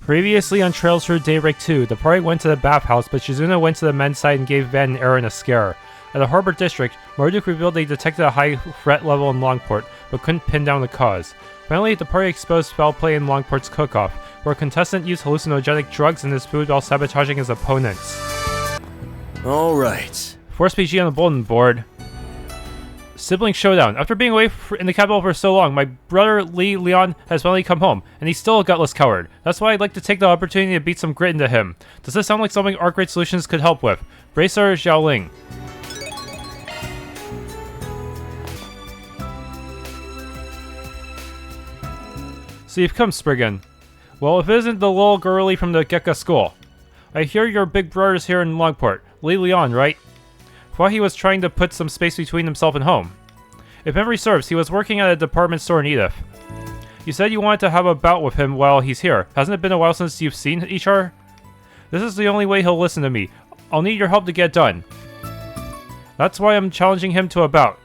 Previously on Trails through Daybreak 2, the party went to the bathhouse, but Shizuna went to the men's side and gave Van and Aaron a scare. At the Harbor District, Marduk revealed they detected a high threat level in Longport, but couldn't pin down the cause. Finally, the party exposed foul play in Longport's cook-off, where a contestant used hallucinogenic drugs in his food while sabotaging his opponents. Alright. Force PG on the bulletin board. Sibling Showdown. After being away in the capital for so long, my brother Li-Lian has finally come home, and he's still a gutless coward. That's why I'd like to take the opportunity to beat some grit into him. Does this sound like something Arc Rate Solutions could help with? Bracer Gaolang. So you've come, Spriggan. Well, if it isn't the little girlie from the Gekka school. I hear your big brother's here in Longport. Li-Lian, right? Thought he was trying to put some space between himself and home. If memory serves, he was working at a department store in Edith. You said you wanted to have a bout with him while he's here. Hasn't it been a while since you've seen each other? This is the only way he'll listen to me. I'll need your help to get done. That's why I'm challenging him to a bout.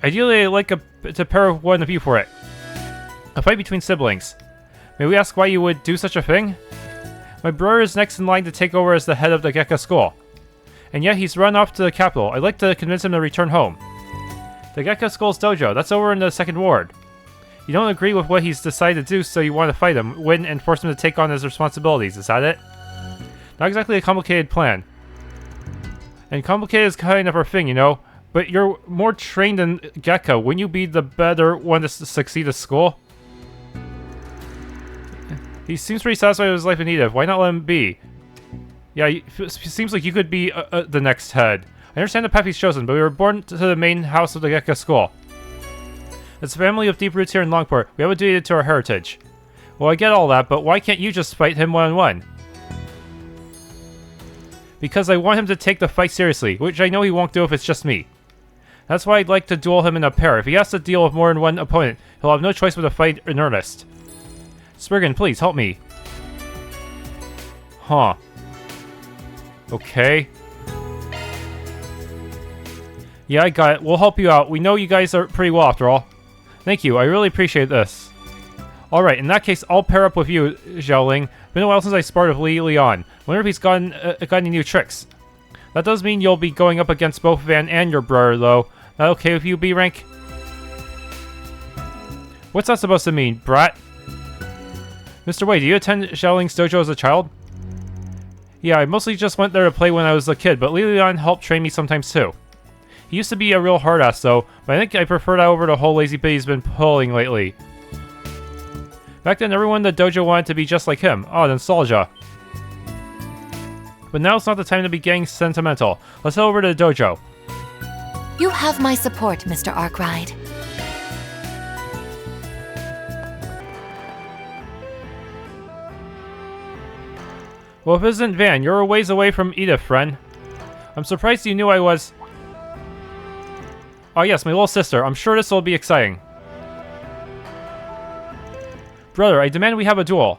Ideally, I'd like to pair one of you for it. A fight between siblings. May we ask why you would do such a thing? My brother is next in line to take over as the head of the Gekka school. And yet he's run off to the capital. I'd like to convince him to return home. The Gekka School's dojo, that's over in the 2nd ward. You don't agree with what he's decided to do, so you want to fight him, win, and force him to take on his responsibilities, is that it? Not exactly a complicated plan. And complicated is kind of our thing, you know? But you're more trained than Gekka. Wouldn't you be the better one to succeed at school? He seems pretty satisfied with his life in Edith. Why not let him be? Yeah, it seems like you could be the next head. I understand the path he's chosen, but we were born to the main house of the Gekka school. It's a family with deep roots here in Longport. We have a duty to our heritage. Well, I get all that, but why can't you just fight him one-on-one? Because I want him to take the fight seriously, which I know he won't do if it's just me. That's why I'd like to duel him in a pair. If he has to deal with more than one opponent, he'll have no choice but to fight in earnest. Spriggan, please, help me. Huh. Okay. Yeah, I got it. We'll help you out. We know you guys are pretty well after all. Thank you. I really appreciate this. Alright, in that case, I'll pair up with you, Gaolang. Been a while since I sparred with Li-Lian. Wonder if he's got any new tricks. That does mean you'll be going up against both Van and your brother, though. That okay with you, B-Rank? What's that supposed to mean, brat? Mr. Wei, do you attend Gaolang's dojo as a child? Yeah, I mostly just went there to play when I was a kid, but Li-Lian helped train me sometimes too. He used to be a real hard-ass though, but I think I prefer that over the whole lazy bit he's been pulling lately. Back then, everyone in the dojo wanted to be just like him. Oh, nostalgia. But now it's not the time to be getting sentimental. Let's head over to the dojo. You have my support, Mr. Arkwright. Well, if it isn't Van, you're a ways away from Edith, friend. I'm surprised you knew I was... Oh yes, my little sister. I'm sure this will be exciting. Brother, I demand we have a duel.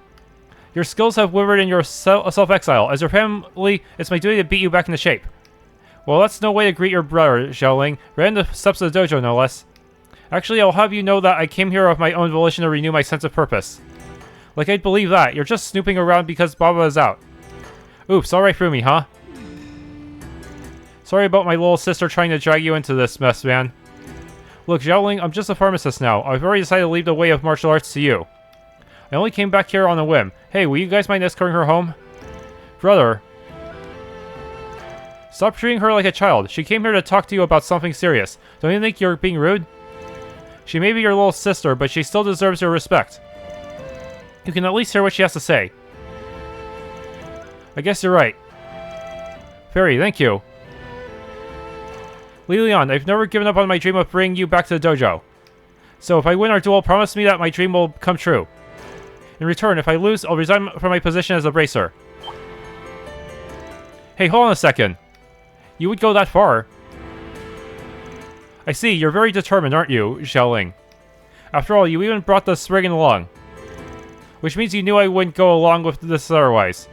Your skills have withered in your self-exile. As your family, it's my duty to beat you back into shape. Well, that's no way to greet your brother, Gaolang. Right in the steps of the dojo, no less. Actually, I'll have you know that I came here of my own volition to renew my sense of purpose. Like I'd believe that. You're just snooping around because Baba is out. Oops, alright through me, huh? Sorry about my little sister trying to drag you into this mess, man. Look, Gaolang, I'm just a pharmacist now. I've already decided to leave the way of martial arts to you. I only came back here on a whim. Hey, will you guys mind escorting her home? Brother. Stop treating her like a child. She came here to talk to you about something serious. Don't you think you're being rude? She may be your little sister, but she still deserves your respect. You can at least hear what she has to say. I guess you're right. Fairy, thank you. Li-Lian, I've never given up on my dream of bringing you back to the dojo. So if I win our duel, promise me that my dream will come true. In return, if I lose, I'll resign from my position as a bracer. Hey, hold on a second. You would go that far. I see, you're very determined, aren't you, Gaolang? After all, you even brought the Spriggan along. Which means you knew I wouldn't go along with this otherwise.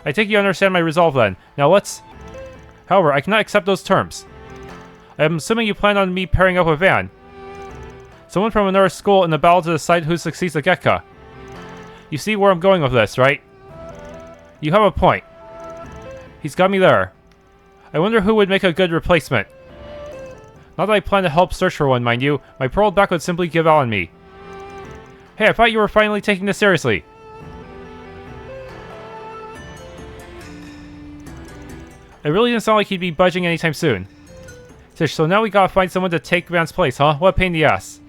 I take you understand my resolve then. Now let's... However, I cannot accept those terms. I am assuming you plan on me pairing up with Van. Someone from another school in the battle to decide who succeeds at Gekka. You see where I'm going with this, right? You have a point. He's got me there. I wonder who would make a good replacement. Not that I plan to help search for one, mind you. My poor old back would simply give out on me. Hey, I thought you were finally taking this seriously. It really didn't sound like he'd be budging anytime soon. Tish, so now we gotta find someone to take Van's place, huh? What a pain in the ass.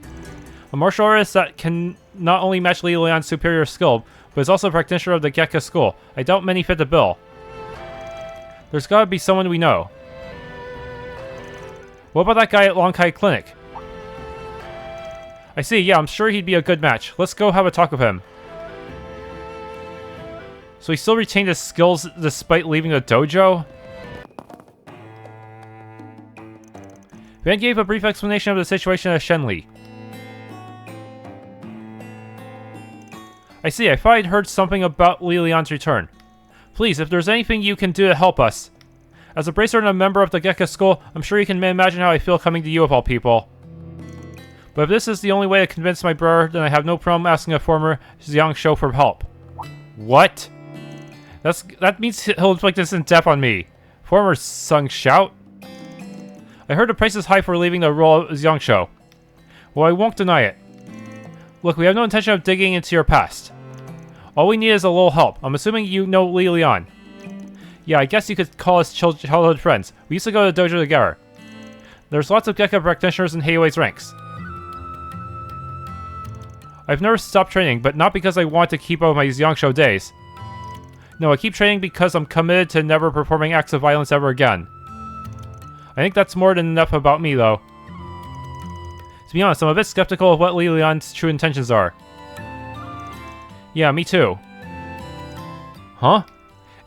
A martial artist that can not only match Li-Lian's superior skill, but is also a practitioner of the Gekka school. I doubt many fit the bill. There's gotta be someone we know. What about that guy at Longkai Clinic? I see, yeah, I'm sure he'd be a good match. Let's go have a talk with him. So he still retained his skills despite leaving the dojo? Van gave a brief explanation of the situation at Shenli. I see, I thought I'd heard something about Li-Lian's return. Please, if there's anything you can do to help us. As a bracer and a member of the Gekka school, I'm sure you can imagine how I feel coming to you of all people. But if this is the only way to convince my brother, then I have no problem asking a former Xiangsho for help. What? That means he'll inflict instant death on me. Former Sung Shout? I heard the price is high for leaving the role of Xiangsho. Well, I won't deny it. Look, we have no intention of digging into your past. All we need is a little help. I'm assuming you know Li-Lian. Yeah, I guess you could call us childhood friends. We used to go to the dojo together. There's lots of Gekka practitioners in Heiwei's ranks. I've never stopped training, but not because I want to keep up my Xiangsho days. No, I keep training because I'm committed to never performing acts of violence ever again. I think that's more than enough about me, though. To be honest, I'm a bit skeptical of what Li-Lian's true intentions are. Yeah, me too. Huh?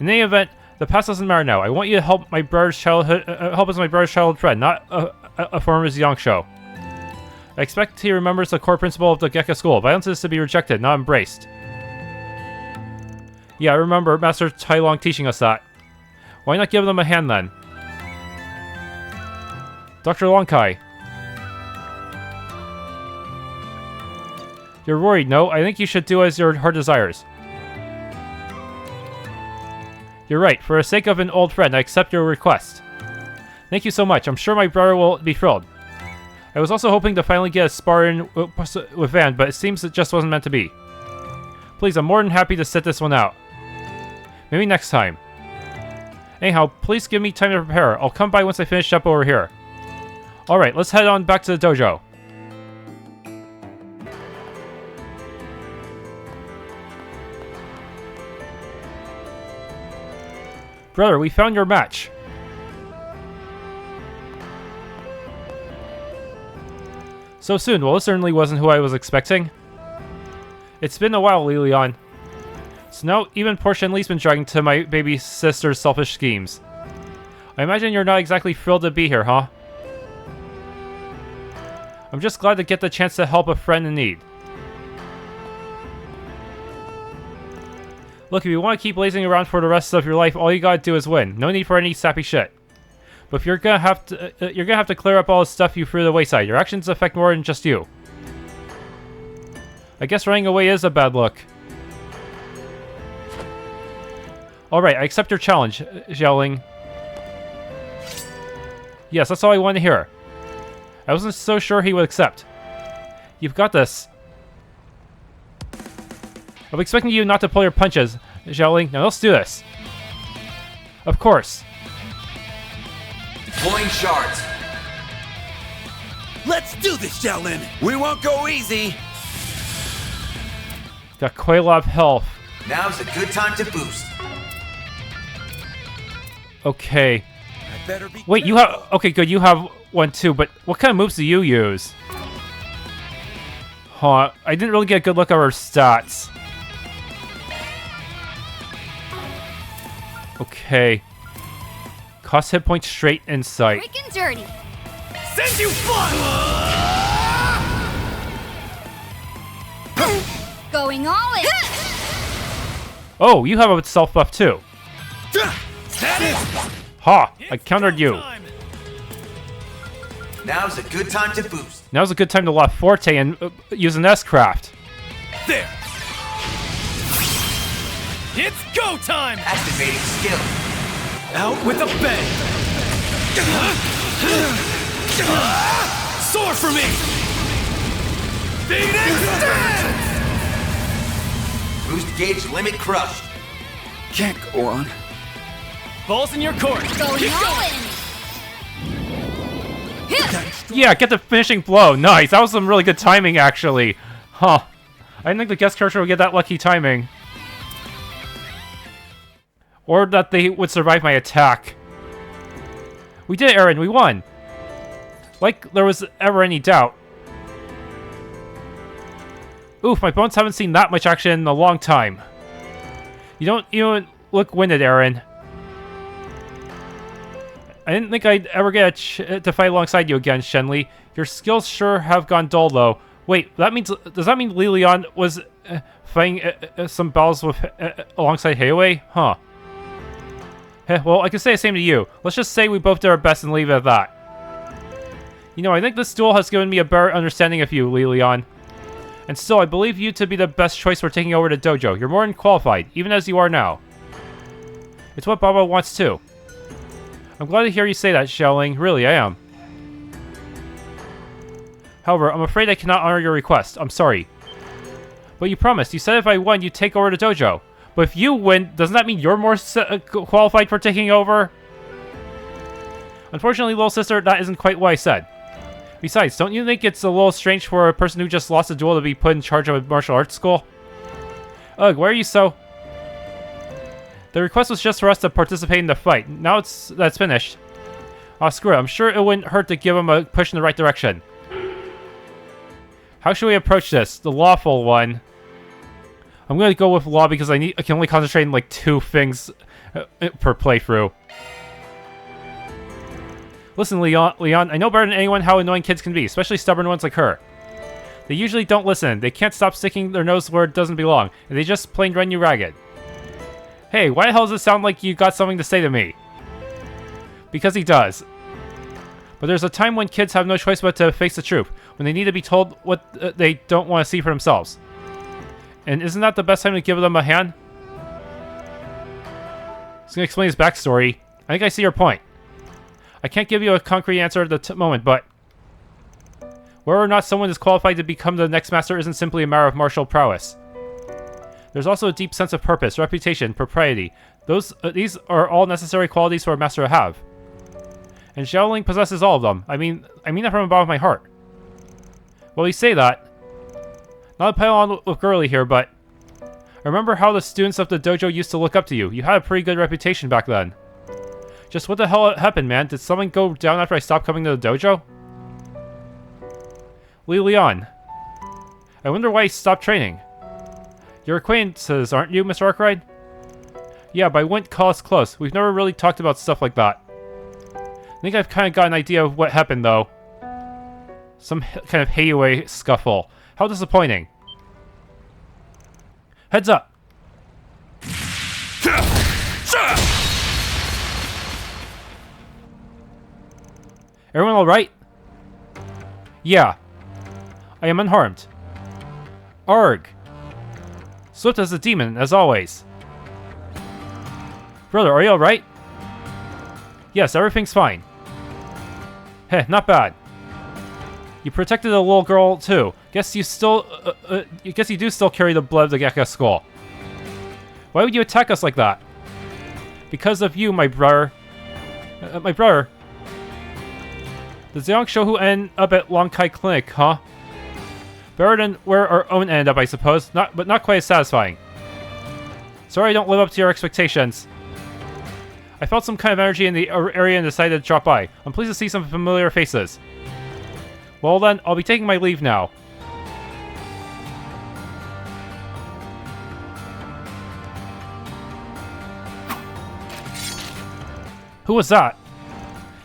In any event, the past doesn't matter now. I want you to help my brother's childhood, help as my brother's childhood friend, not a former Xiangsho. I expect he remembers the core principle of the Gekka school. Violence is to be rejected, not embraced. Yeah, I remember Master Tai Long teaching us that. Why not give them a hand then? Dr. Longkai. You're worried, no? I think you should do as your heart desires. You're right. For the sake of an old friend, I accept your request. Thank you so much. I'm sure my brother will be thrilled. I was also hoping to finally get a spar in with Van, but it seems it just wasn't meant to be. Please, I'm more than happy to sit this one out. Maybe next time. Anyhow, please give me time to prepare. I'll come by once I finish up over here. Alright, let's head on back to the dojo. Brother, we found your match. So soon? Well, this certainly wasn't who I was expecting. It's been a while, Li-Lian. So now even poor Shenli's been dragging to my baby sister's selfish schemes. I imagine you're not exactly thrilled to be here, huh? I'm just glad to get the chance to help a friend in need. Look, if you want to keep lazing around for the rest of your life, all you gotta do is win. No need for any sappy shit. But if you're gonna have to clear up all the stuff you threw to the wayside. Your actions affect more than just you. I guess running away is a bad look. Alright, I accept your challenge, Gaolang. Yes, that's all I wanted to hear. I wasn't so sure he would accept. You've got this. I'm expecting you not to pull your punches, Gaolang. Now let's do this. Of course. Deploying shards. Let's do this, Shaolin! We won't go easy! Got quite a lot of health. Now's a good time to boost. Okay. I better be Wait, you have... Okay, good, you have one too, but what kind of moves do you use? Huh, I didn't really get a good look at her stats. Okay. Cost hit points straight in sight. Quick and dirty. Send you flying! Going all in. Oh, you have a self buff too. That is... Ha! I countered you. Now's a good time to boost. Now's a good time to La Forte and use an S-Craft. There! It's go time! Activating skill. Out with a bang! Soar for me! Phoenix Dance! Boost gauge limit crushed. Can't go on. Ball's in your court. Go Keep going. Yeah, get the finishing blow. Nice. That was some really good timing, actually. Huh. I didn't think the guest character would get that lucky timing. Or that they would survive my attack. We did it, Eren. We won. Like there was ever any doubt. Oof, my bones haven't seen that much action in a long time. You don't even look winded, Eren. I didn't think I'd ever get to fight alongside you again, Shenli. Your skills sure have gone dull, though. Wait, does that mean Li-Lian was fighting some battles with alongside Heiwei? Huh. Well, I can say the same to you. Let's just say we both did our best and leave it at that. You know, I think this duel has given me a better understanding of you, Li-Lian. And still, I believe you to be the best choice for taking over the dojo. You're more than qualified, even as you are now. It's what Baba wants too. I'm glad to hear you say that, Xiaoling. Really, I am. However, I'm afraid I cannot honor your request. I'm sorry. But you promised. You said if I won, you'd take over the dojo. But if you win, doesn't that mean you're more qualified for taking over? Unfortunately, little sister, that isn't quite what I said. Besides, don't you think it's a little strange for a person who just lost a duel to be put in charge of a martial arts school? Ugh, why are you so... The request was just for us to participate in the fight. Now that's finished. Aw, screw it. I'm sure it wouldn't hurt to give him a push in the right direction. How should we approach this? The lawful one. I'm gonna go with law because I can only concentrate on like 2 things per playthrough. Listen, Leon, I know better than anyone how annoying kids can be, especially stubborn ones like her. They usually don't listen. They can't stop sticking their nose where it doesn't belong, and they just plain run you ragged. Hey, why the hell does it sound like you got something to say to me? Because he does. But there's a time when kids have no choice but to face the truth, when they need to be told what they don't want to see for themselves. And isn't that the best time to give them a hand? He's gonna explain his backstory. I think I see your point. I can't give you a concrete answer at the moment, but... whether or not someone is qualified to become the next master isn't simply a matter of martial prowess. There's also a deep sense of purpose, reputation, propriety. These are all necessary qualities for a master to have. And Xiaoling possesses all of them. I mean that from the bottom of my heart. Well, you say that. Not to pile on with Girly here, but... I remember how the students of the dojo used to look up to you. You had a pretty good reputation back then. Just what the hell happened, man? Did something go down after I stopped coming to the dojo? Li-Lian. I wonder why he stopped training. Your acquaintances, aren't you, Mr. Arkwright? Yeah, but I wouldn't call us close. We've never really talked about stuff like that. I think I've kind of got an idea of what happened, though. Some kind of Heiwei scuffle. How disappointing. Heads up! Everyone alright? Yeah. I am unharmed. Arg! Swift as a demon, as always. Brother, are you alright? Yes, everything's fine. Heh, not bad. You protected a little girl, too. Guess you do still carry the blood of the Gekka skull. Why would you attack us like that? Because of you, my brother. My brother. Does Zhang Shouhu end up at Longkai Clinic, huh? Better than where our own ended up, I suppose. But not quite as satisfying. Sorry I don't live up to your expectations. I felt some kind of energy in the area and decided to drop by. I'm pleased to see some familiar faces. Well then, I'll be taking my leave now. Who was that?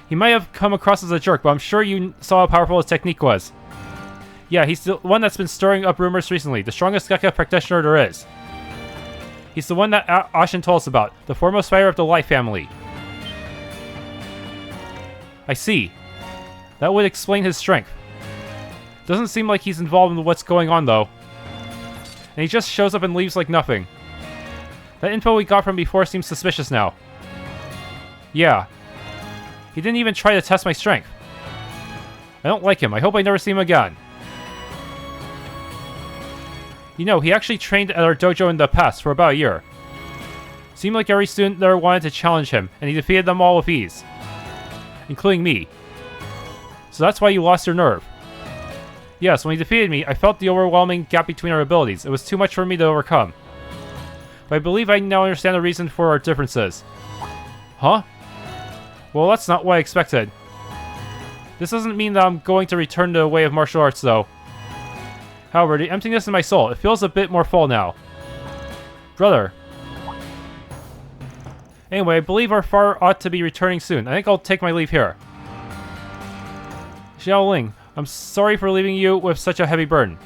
He might have come across as a jerk, but I'm sure you saw how powerful his technique was. Yeah, he's the one that's been stirring up rumors recently. The strongest Gekka practitioner there is. He's the one that Ashin told us about. The foremost fighter of the Light family. I see. That would explain his strength. Doesn't seem like he's involved in what's going on, though. And he just shows up and leaves like nothing. That info we got from before seems suspicious now. Yeah. He didn't even try to test my strength. I don't like him. I hope I never see him again. You know, he actually trained at our dojo in the past for about a year. Seemed like every student there wanted to challenge him, and he defeated them all with ease. Including me. So that's why you lost your nerve. Yes, when he defeated me, I felt the overwhelming gap between our abilities. It was too much for me to overcome. But I believe I now understand the reason for our differences. Huh? Well, that's not what I expected. This doesn't mean that I'm going to return to the way of martial arts, though. However, the emptiness in my soul, it feels a bit more full now. Brother. Anyway, I believe our father ought to be returning soon. I think I'll take my leave here. Gaolang, I'm sorry for leaving you with such a heavy burden.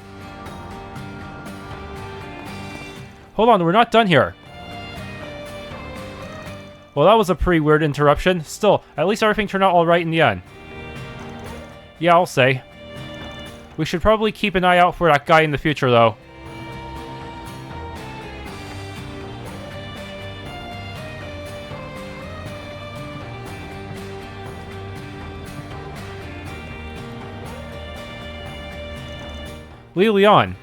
Hold on, we're not done here. Well, that was a pretty weird interruption. Still, at least everything turned out alright in the end. Yeah, I'll say. We should probably keep an eye out for that guy in the future, though. Li-Lian.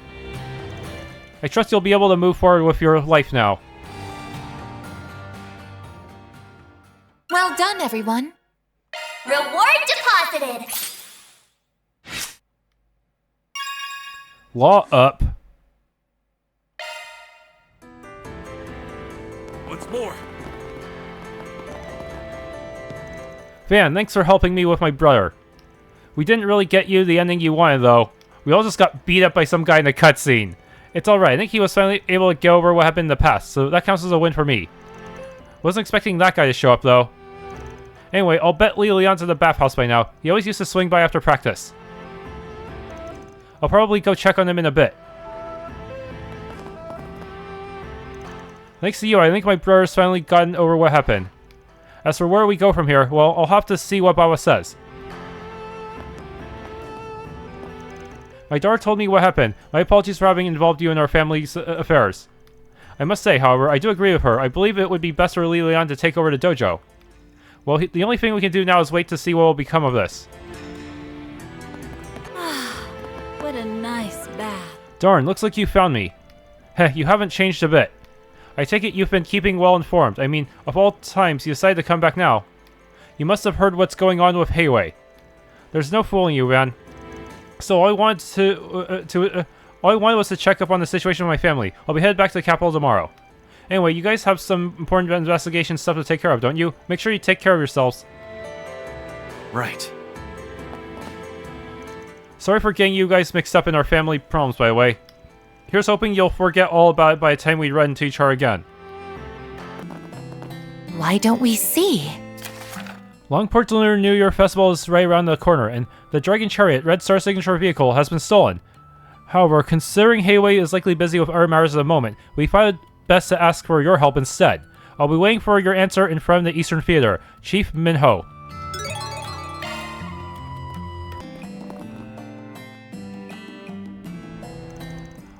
I trust you'll be able to move forward with your life now. Well done, everyone. Reward deposited! Law up. Once more. Van, thanks for helping me with my brother. We didn't really get you the ending you wanted, though. We all just got beat up by some guy in the cutscene. It's alright, I think he was finally able to get over what happened in the past, so that counts as a win for me. Wasn't expecting that guy to show up, though. Anyway, I'll bet Li-Lian's at the bathhouse by now. He always used to swing by after practice. I'll probably go check on him in a bit. Thanks to you, I think my brother's finally gotten over what happened. As for where we go from here, well, I'll have to see what Baba says. My daughter told me what happened. My apologies for having involved you in our family's affairs. I must say, however, I do agree with her. I believe it would be best for Li-Lian to take over the dojo. Well, the only thing we can do now is wait to see what will become of this. What a nice bath. Darn, looks like you found me. Heh, you haven't changed a bit. I take it you've been keeping well informed. I mean, of all times, you decided to come back now. You must have heard what's going on with Heiwei. There's no fooling you, man. So all I wanted was to check up on the situation with my family. I'll be headed back to the capital tomorrow. Anyway, you guys have some important investigation stuff to take care of, don't you? Make sure you take care of yourselves. Right. Sorry for getting you guys mixed up in our family problems, by the way. Here's hoping you'll forget all about it by the time we run into each other again. Why don't we see? Longport's Lunar New Year Festival is right around the corner, and the Dragon Chariot, Red Star signature vehicle, has been stolen. However, considering Heiwei is likely busy with other matters at the moment, we find it best to ask for your help instead. I'll be waiting for your answer in front of the Eastern Theater. Chief Minho.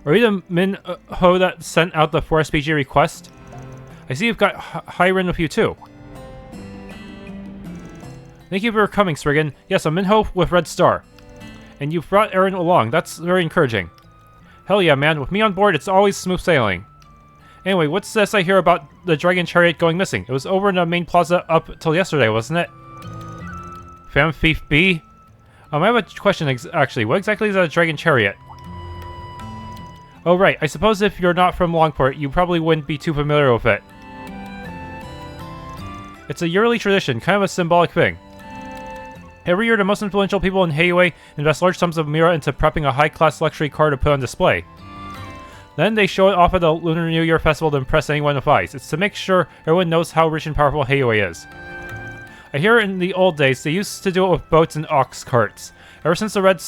Are you the Minho that sent out the 4SPG request? I see you've got Hiren with you too. Thank you for coming, Spriggan. Yes, I'm Minho with Red Star. And you've brought Aaron along. That's very encouraging. Hell yeah, man. With me on board, it's always smooth sailing. Anyway, what's this I hear about the Dragon Chariot going missing? It was over in the main plaza up till yesterday, wasn't it? Fam Thief B? I have a question, actually. What exactly is a Dragon Chariot? Oh, right. I suppose if you're not from Longport, you probably wouldn't be too familiar with it. It's a yearly tradition, kind of a symbolic thing. Every year, the most influential people in Heiwei invest large sums of Mira into prepping a high-class luxury car to put on display. Then they show it off at the Lunar New Year Festival to impress anyone with eyes. It's to make sure everyone knows how rich and powerful Heiwei is. I hear in the old days, they used to do it with boats and ox carts. Ever since the Red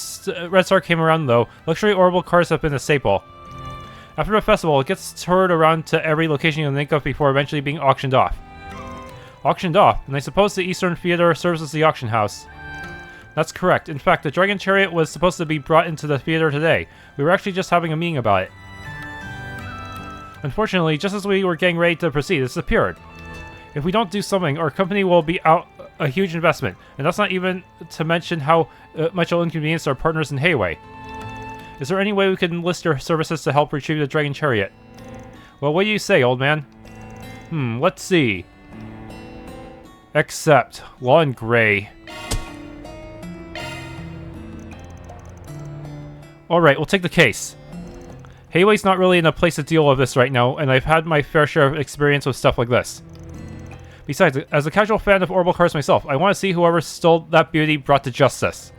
Star came around, though, luxury orbital cars have been a staple. After the festival, it gets toured around to every location you can think of before eventually being auctioned off. Auctioned off, and I suppose the Eastern Theater serves as the auction house. That's correct. In fact, the Dragon Chariot was supposed to be brought into the theater today. We were actually just having a meeting about it. Unfortunately, just as we were getting ready to proceed, it disappeared. If we don't do something, our company will be out a huge investment, and that's not even to mention how much it'll inconvenience our partners in Hayway. Is there any way we can enlist your services to help retrieve the Dragon Chariot? Well, what do you say, old man? Let's see. Accept. Law and Gray. Alright, we'll take the case. Hayway's not really in a place to deal with this right now, and I've had my fair share of experience with stuff like this. Besides, as a casual fan of orbital cars myself, I want to see whoever stole that beauty brought to justice.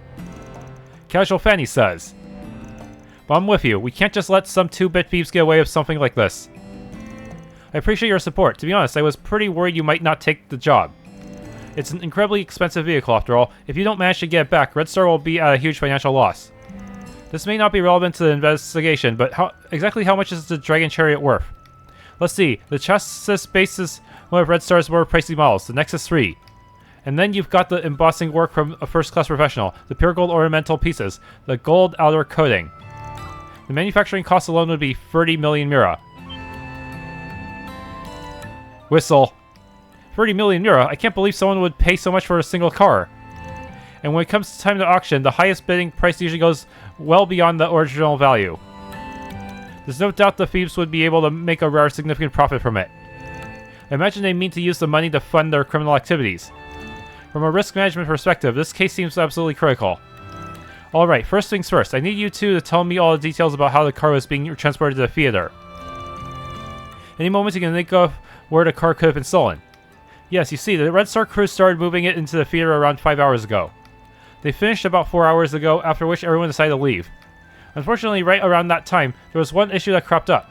Casual fan, he says. But I'm with you. We can't just let some 2-bit thieves get away with something like this. I appreciate your support. To be honest, I was pretty worried you might not take the job. It's an incredibly expensive vehicle, after all. If you don't manage to get it back, Red Star will be at a huge financial loss. This may not be relevant to the investigation, but exactly how much is the Dragon Chariot worth? Let's see. The chassis base is one of Red Star's more pricey models, the Nexus 3. And then you've got the embossing work from a first-class professional, the pure gold ornamental pieces, the gold outer coating. The manufacturing cost alone would be 30 million mira. Whistle. 30 million mira? I can't believe someone would pay so much for a single car. And when it comes to time to auction, the highest bidding price usually goes well beyond the original value. There's no doubt the thieves would be able to make a rare significant profit from it. I imagine they mean to use the money to fund their criminal activities. From a risk management perspective, this case seems absolutely critical. Alright, first things first, I need you two to tell me all the details about how the car was being transported to the theater. Any moment you can think of where the car could have been stolen. Yes, you see, the Red Star crew started moving it into the theater around 5 hours ago. They finished about 4 hours ago, after which everyone decided to leave. Unfortunately, right around that time, there was one issue that cropped up.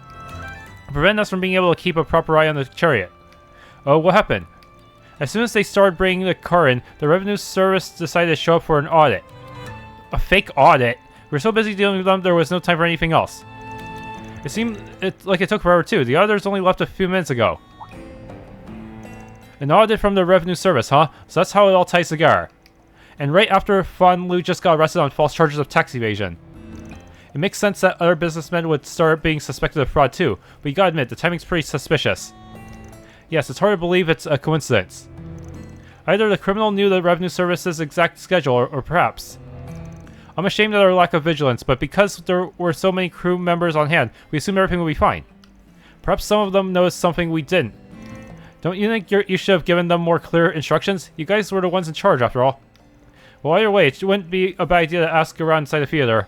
Preventing us from being able to keep a proper eye on the chariot. Oh, what happened? As soon as they started bringing the car in, the revenue service decided to show up for an audit. A fake audit? We were so busy dealing with them, there was no time for anything else. It seemed like it took forever too. The auditors only left a few minutes ago. An audit from the revenue service, huh? So that's how it all ties together. And right after Fan Lu just got arrested on false charges of tax evasion. It makes sense that other businessmen would start being suspected of fraud too, but you gotta admit, the timing's pretty suspicious. Yes, it's hard to believe it's a coincidence. Either the criminal knew the revenue service's exact schedule, or perhaps... I'm ashamed of our lack of vigilance, but because there were so many crew members on hand, we assumed everything would be fine. Perhaps some of them noticed something we didn't. Don't you think you should have given them more clear instructions? You guys were the ones in charge, after all. Well, either way, it wouldn't be a bad idea to ask around inside the theater.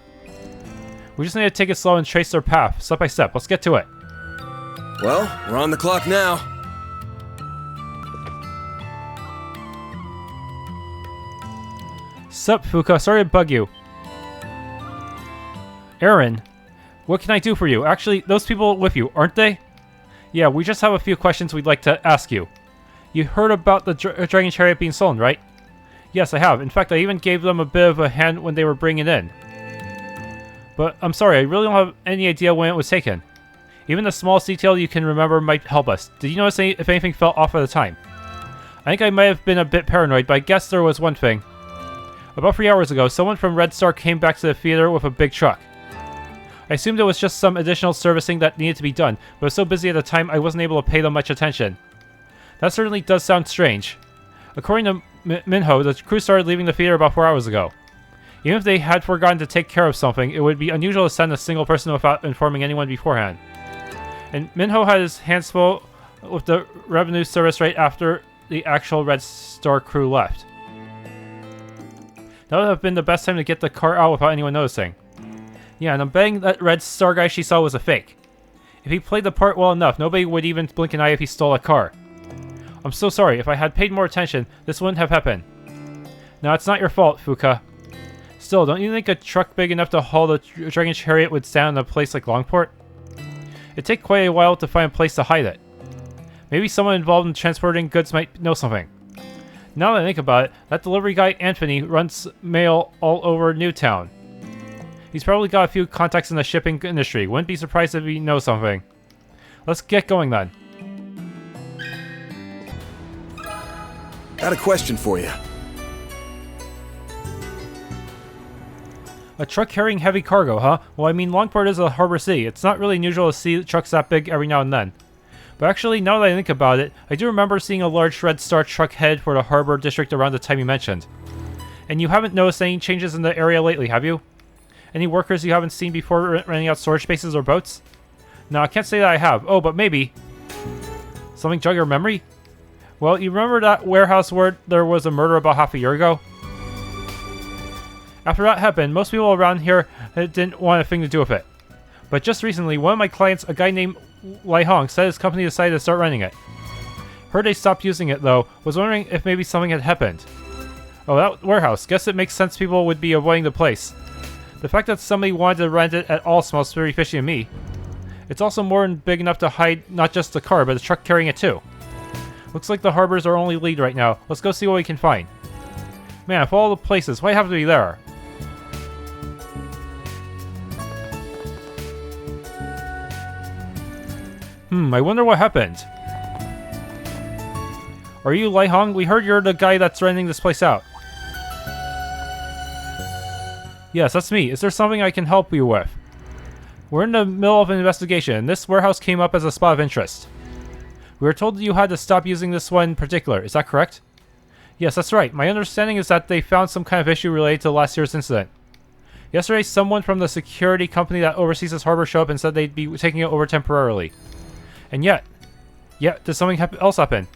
We just need to take it slow and trace their path, step by step. Let's get to it. Well, we're on the clock now. Sup, Fuka? Sorry to bug you. Aaron, what can I do for you? Actually, those people with you, aren't they? Yeah, we just have a few questions we'd like to ask you. You heard about the Dragon Chariot being stolen, right? Yes, I have. In fact, I even gave them a bit of a hand when they were bringing it in. But I'm sorry, I really don't have any idea when it was taken. Even the smallest detail you can remember might help us. Did you notice if anything fell off at the time? I think I might have been a bit paranoid, but I guess there was one thing. About 3 hours ago, someone from Red Star came back to the theater with a big truck. I assumed it was just some additional servicing that needed to be done, but I was so busy at the time I wasn't able to pay them much attention. That certainly does sound strange. According to Minho, the crew started leaving the theater about 4 hours ago. Even if they had forgotten to take care of something, it would be unusual to send a single person without informing anyone beforehand. And Minho had his hands full with the revenue service right after the actual Red Star crew left. That would have been the best time to get the car out without anyone noticing. Yeah, and I'm betting that Red Star guy she saw was a fake. If he played the part well enough, nobody would even blink an eye if he stole a car. I'm so sorry. If I had paid more attention, this wouldn't have happened. Now, it's not your fault, Fuka. Still, don't you think a truck big enough to haul the Dragon Chariot would stand in a place like Longport? It'd take quite a while to find a place to hide it. Maybe someone involved in transporting goods might know something. Now that I think about it, that delivery guy Anthony runs mail all over Newtown. He's probably got a few contacts in the shipping industry. Wouldn't be surprised if he knows something. Let's get going then. Got a question for you. A truck carrying heavy cargo, huh? Well, I mean, Longport is a harbor city. It's not really unusual to see trucks that big every now and then. But actually, now that I think about it, I do remember seeing a large Red Star truck head for the harbor district around the time you mentioned. And you haven't noticed any changes in the area lately, have you? Any workers you haven't seen before renting out storage spaces or boats? No, I can't say that I have. Oh, but maybe. Something jog your memory? Well, you remember that warehouse where there was a murder about half a year ago? After that happened, most people around here didn't want anything to do with it. But just recently, one of my clients, a guy named Li-Lian, said his company decided to start renting it. Heard they stopped using it though, was wondering if maybe something had happened. Oh, that warehouse. Guess it makes sense people would be avoiding the place. The fact that somebody wanted to rent it at all smells very fishy to me. It's also more than big enough to hide not just the car, but the truck carrying it too. Looks like the harbor's our only lead right now. Let's go see what we can find. Man, of all the places, why have to be there? I wonder what happened. Are you Li-Lian? We heard you're the guy that's renting this place out. Yes, that's me. Is there something I can help you with? We're in the middle of an investigation, and this warehouse came up as a spot of interest. We were told that you had to stop using this one in particular. Is that correct? Yes, that's right. My understanding is that they found some kind of issue related to last year's incident. Yesterday, someone from the security company that oversees this harbor showed up and said they'd be taking it over temporarily. And yet, did something else happen?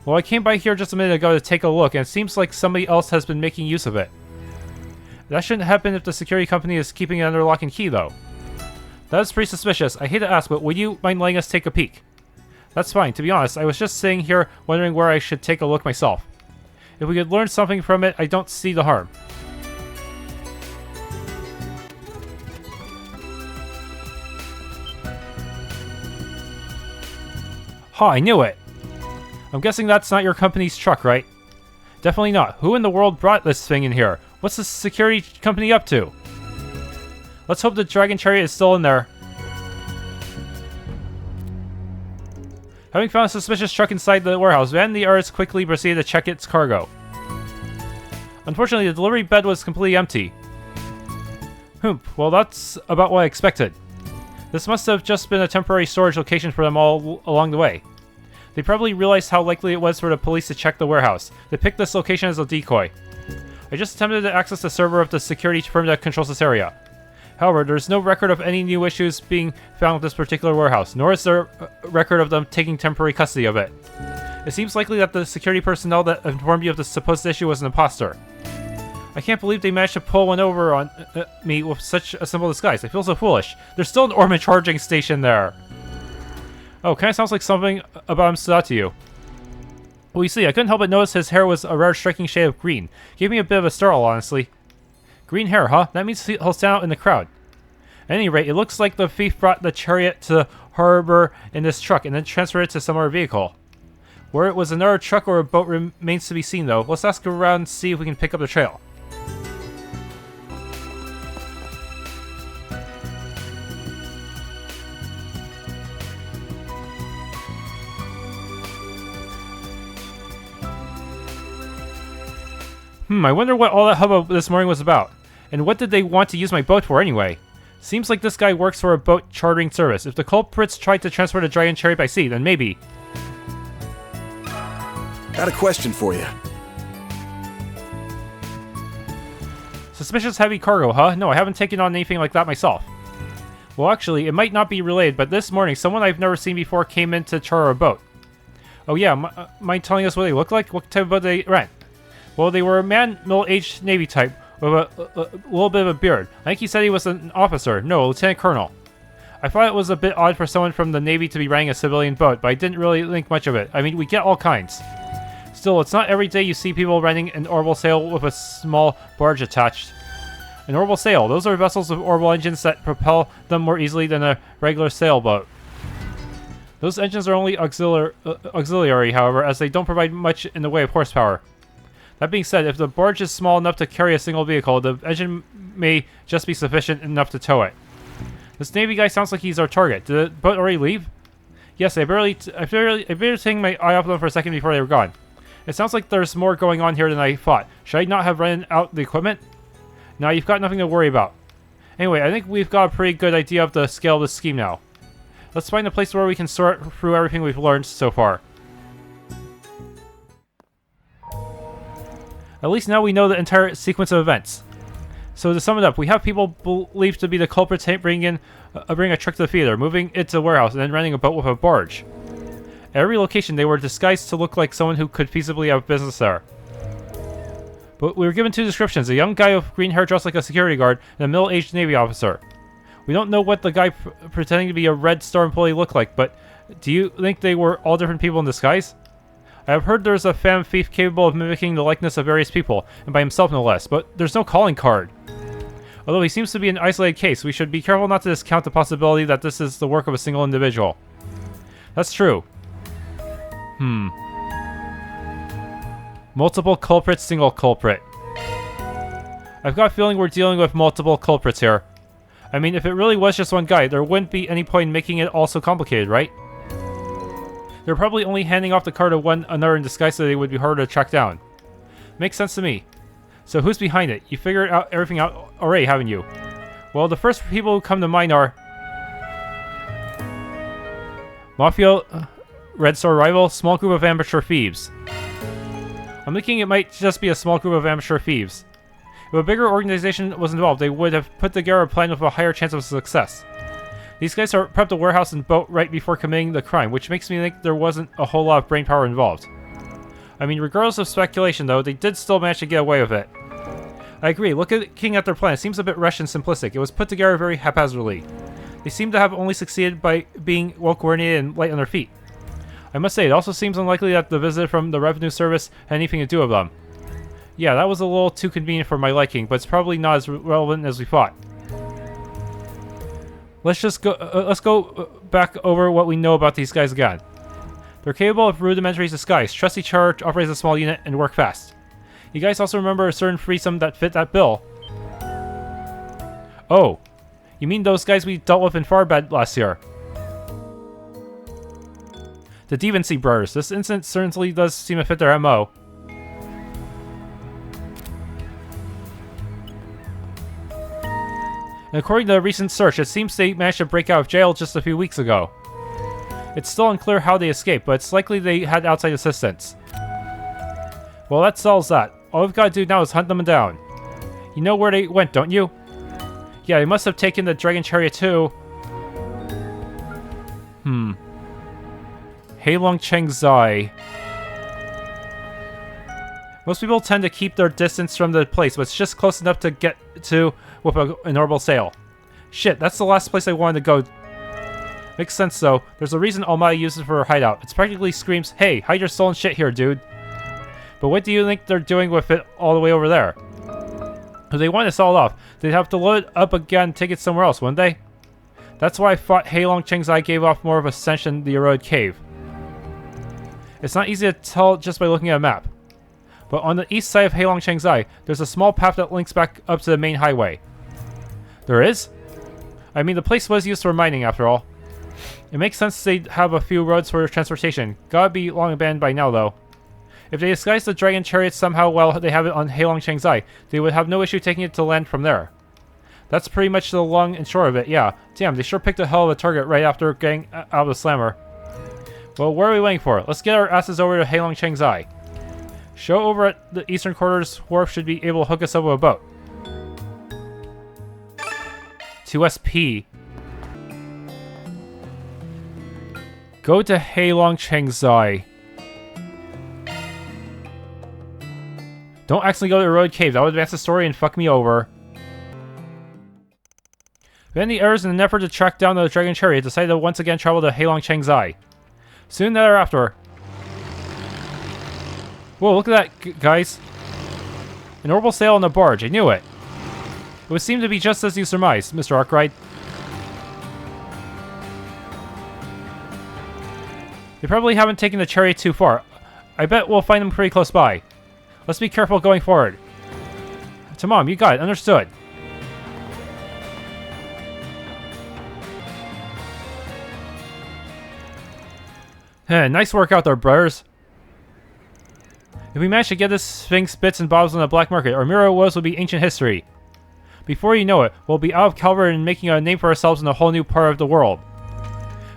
Well, I came by here just a minute ago to take a look, and it seems like somebody else has been making use of it. That shouldn't happen if the security company is keeping it under lock and key, though. That is pretty suspicious. I hate to ask, but would you mind letting us take a peek? That's fine. To be honest, I was just sitting here wondering where I should take a look myself. If we could learn something from it, I don't see the harm. Ha, I knew it! I'm guessing that's not your company's truck, right? Definitely not. Who in the world brought this thing in here? What's the security company up to? Let's hope the Dragon Chariot is still in there. Having found a suspicious truck inside the warehouse, Van the artist quickly proceeded to check its cargo. Unfortunately, the delivery bed was completely empty. Well, that's about what I expected. This must have just been a temporary storage location for them all along the way. They probably realized how likely it was for the police to check the warehouse. They picked this location as a decoy. I just attempted to access the server of the security firm that controls this area. However, there's no record of any new issues being found with this particular warehouse, nor is there a record of them taking temporary custody of it. It seems likely that the security personnel that informed you of the supposed issue was an imposter. I can't believe they managed to pull one over on me with such a simple disguise. I feel so foolish. There's still an ornament charging station there. Oh, kinda sounds like something about him stood out to you. Well, you see, I couldn't help but notice his hair was a rare striking shade of green. Gave me a bit of a startle, honestly. Green hair, huh? That means he'll stand out in the crowd. At any rate, it looks like the thief brought the chariot to the harbor in this truck and then transferred it to some other vehicle. Where it was another truck or a boat remains to be seen, though. Let's ask around and see if we can pick up the trail. I wonder what all that hubbub this morning was about. And what did they want to use my boat for anyway? Seems like this guy works for a boat chartering service. If the culprits tried to transfer the Dragon Chariot by sea, then maybe. Got a question for you. Suspicious heavy cargo, huh? No, I haven't taken on anything like that myself. Well, actually, it might not be related, but this morning, someone I've never seen before came in to charter a boat. Oh yeah, mind telling us what they look like? What type of boat they rent? Well, they were a man, middle-aged Navy type, with a little bit of a beard. I think he said he was an officer. No, a lieutenant colonel. I thought it was a bit odd for someone from the Navy to be renting a civilian boat, but I didn't really think much of it. I mean, we get all kinds. Still, it's not every day you see people renting an orbital sail with a small barge attached. An orbital sail, those are vessels with orbital engines that propel them more easily than a regular sailboat. Those engines are only auxiliary, however, as they don't provide much in the way of horsepower. That being said, if the barge is small enough to carry a single vehicle, the engine may just be sufficient enough to tow it. This Navy guy sounds like he's our target. Did the boat already leave? Yes, I barely taking my eye off them for a second before they were gone. It sounds like there's more going on here than I thought. Should I not have rented out the equipment? No, you've got nothing to worry about. Anyway, I think we've got a pretty good idea of the scale of the scheme now. Let's find a place where we can sort through everything we've learned so far. At least now we know the entire sequence of events. So to sum it up, we have people believed to be the culprits bringing a truck to the theater, moving it to the warehouse, and then renting a boat with a barge. At every location, they were disguised to look like someone who could feasibly have business there. But we were given 2 descriptions, a young guy with green hair dressed like a security guard, and a middle-aged Navy officer. We don't know what the guy pretending to be a Red Star employee looked like, but do you think they were all different people in disguise? I have heard there's a phantom thief capable of mimicking the likeness of various people, and by himself no less, but there's no calling card. Although he seems to be an isolated case, we should be careful not to discount the possibility that this is the work of a single individual. That's true. Multiple culprits, single culprit. I've got a feeling we're dealing with multiple culprits here. I mean, if it really was just one guy, there wouldn't be any point in making it all so complicated, right? They're probably only handing off the car to one another in disguise so they would be harder to track down. Makes sense to me. So who's behind it? You figured everything out already, haven't you? Well, the first people who come to mind are... Mafia, Red Star rival, small group of amateur thieves. I'm thinking it might just be a small group of amateur thieves. If a bigger organization was involved, they would have put together a plan with a higher chance of success. These guys are prepped a warehouse and boat right before committing the crime, which makes me think there wasn't a whole lot of brainpower involved. I mean, regardless of speculation though, they did still manage to get away with it. I agree, looking at their plan, it seems a bit rushed and simplistic. It was put together very haphazardly. They seem to have only succeeded by being well coordinated and light on their feet. I must say, it also seems unlikely that the visit from the revenue service had anything to do with them. Yeah, that was a little too convenient for my liking, but it's probably not as relevant as we thought. Let's go back over what we know about these guys again. They're capable of rudimentary disguise, trusty Chariot operates a small unit, and work fast. You guys also remember a certain threesome that fit that bill. Oh, you mean those guys we dealt with in Farbad last year? The Devancy Brothers. This incident certainly does seem to fit their MO. And according to a recent search, it seems they managed to break out of jail just a few weeks ago. It's still unclear how they escaped, but it's likely they had outside assistance. Well, that solves that. All we've got to do now is hunt them down. You know where they went, don't you? Yeah, they must have taken the Dragon Chariot too. Heilong Chengzai. Most people tend to keep their distance from the place, but it's just close enough to get to with an orbital sail. Shit, that's the last place I wanted to go. Makes sense though. There's a reason Almata uses it for her hideout. It practically screams, hey, hide your stolen shit here, dude. But what do you think they're doing with it all the way over there? If they want to sell it off, they'd have to load it up again and take it somewhere else, wouldn't they? That's why I thought Heilong Chengzai gave off more of a stench than the Eroded Cave. It's not easy to tell just by looking at a map. But on the east side of Heilong Chengzai, there's a small path that links back up to the main highway. There is? I mean, the place was used for mining after all. It makes sense they'd have a few roads for transportation. Gotta be long abandoned by now though. If they disguise the Dragon Chariot somehow while they have it on Heilong Chengzai, they would have no issue taking it to land from there. That's pretty much the long and short of it, yeah. Damn, they sure picked a hell of a target right after getting out of the slammer. Well, what are we waiting for? Let's get our asses over to Heilong Chengzai. Show over at the eastern quarters wharf should be able to hook us up with a boat. 2SP. Go to Heilong Chengzai. Don't accidentally go to the Eroded Cave. That would advance the story and fuck me over. Then the heirs, in an effort to track down the Dragon Chariot, decided to once again travel to Heilong Chengzai. Soon thereafter... Whoa, look at that, guys. An orbital sail on a barge. I knew it. It would seem to be just as you surmised, Mr. Arkwright. They probably haven't taken the Chariot too far. I bet we'll find them pretty close by. Let's be careful going forward. Tamam, you got it. Understood. Nice work out there, brothers. If we manage to get this Sphinx bits and bobs on the black market, our mirror woes will be ancient history. Before you know it, we'll be out of Calvert and making a name for ourselves in a whole new part of the world.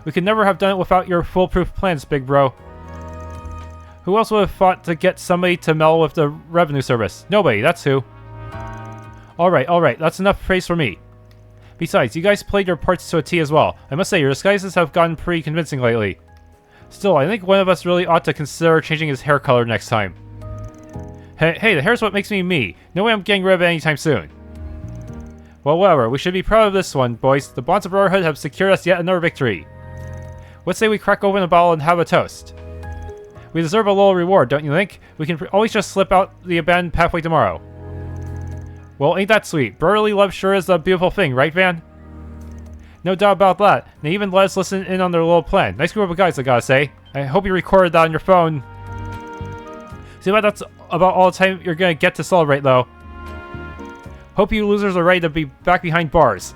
We could never have done it without your foolproof plans, big bro. Who else would have fought to get somebody to meddle with the revenue service? Nobody, that's who. Alright, that's enough praise for me. Besides, you guys played your parts to a T as well. I must say, your disguises have gotten pretty convincing lately. Still, I think one of us really ought to consider changing his hair color next time. Hey, the hair's what makes me me. No way I'm getting rid of it anytime soon. Well, whatever. We should be proud of this one, boys. The Bonds of Brotherhood have secured us yet another victory. Let's say we crack open a bottle and have a toast. We deserve a little reward, don't you think? We can always just slip out the abandoned pathway tomorrow. Well, ain't that sweet? Brotherly love sure is a beautiful thing, right, Van? No doubt about that. They even let us listen in on their little plan. Nice group of guys, I gotta say. I hope you recorded that on your phone. See, that's about all the time you're gonna get to celebrate, though. Hope you losers are ready to be back behind bars.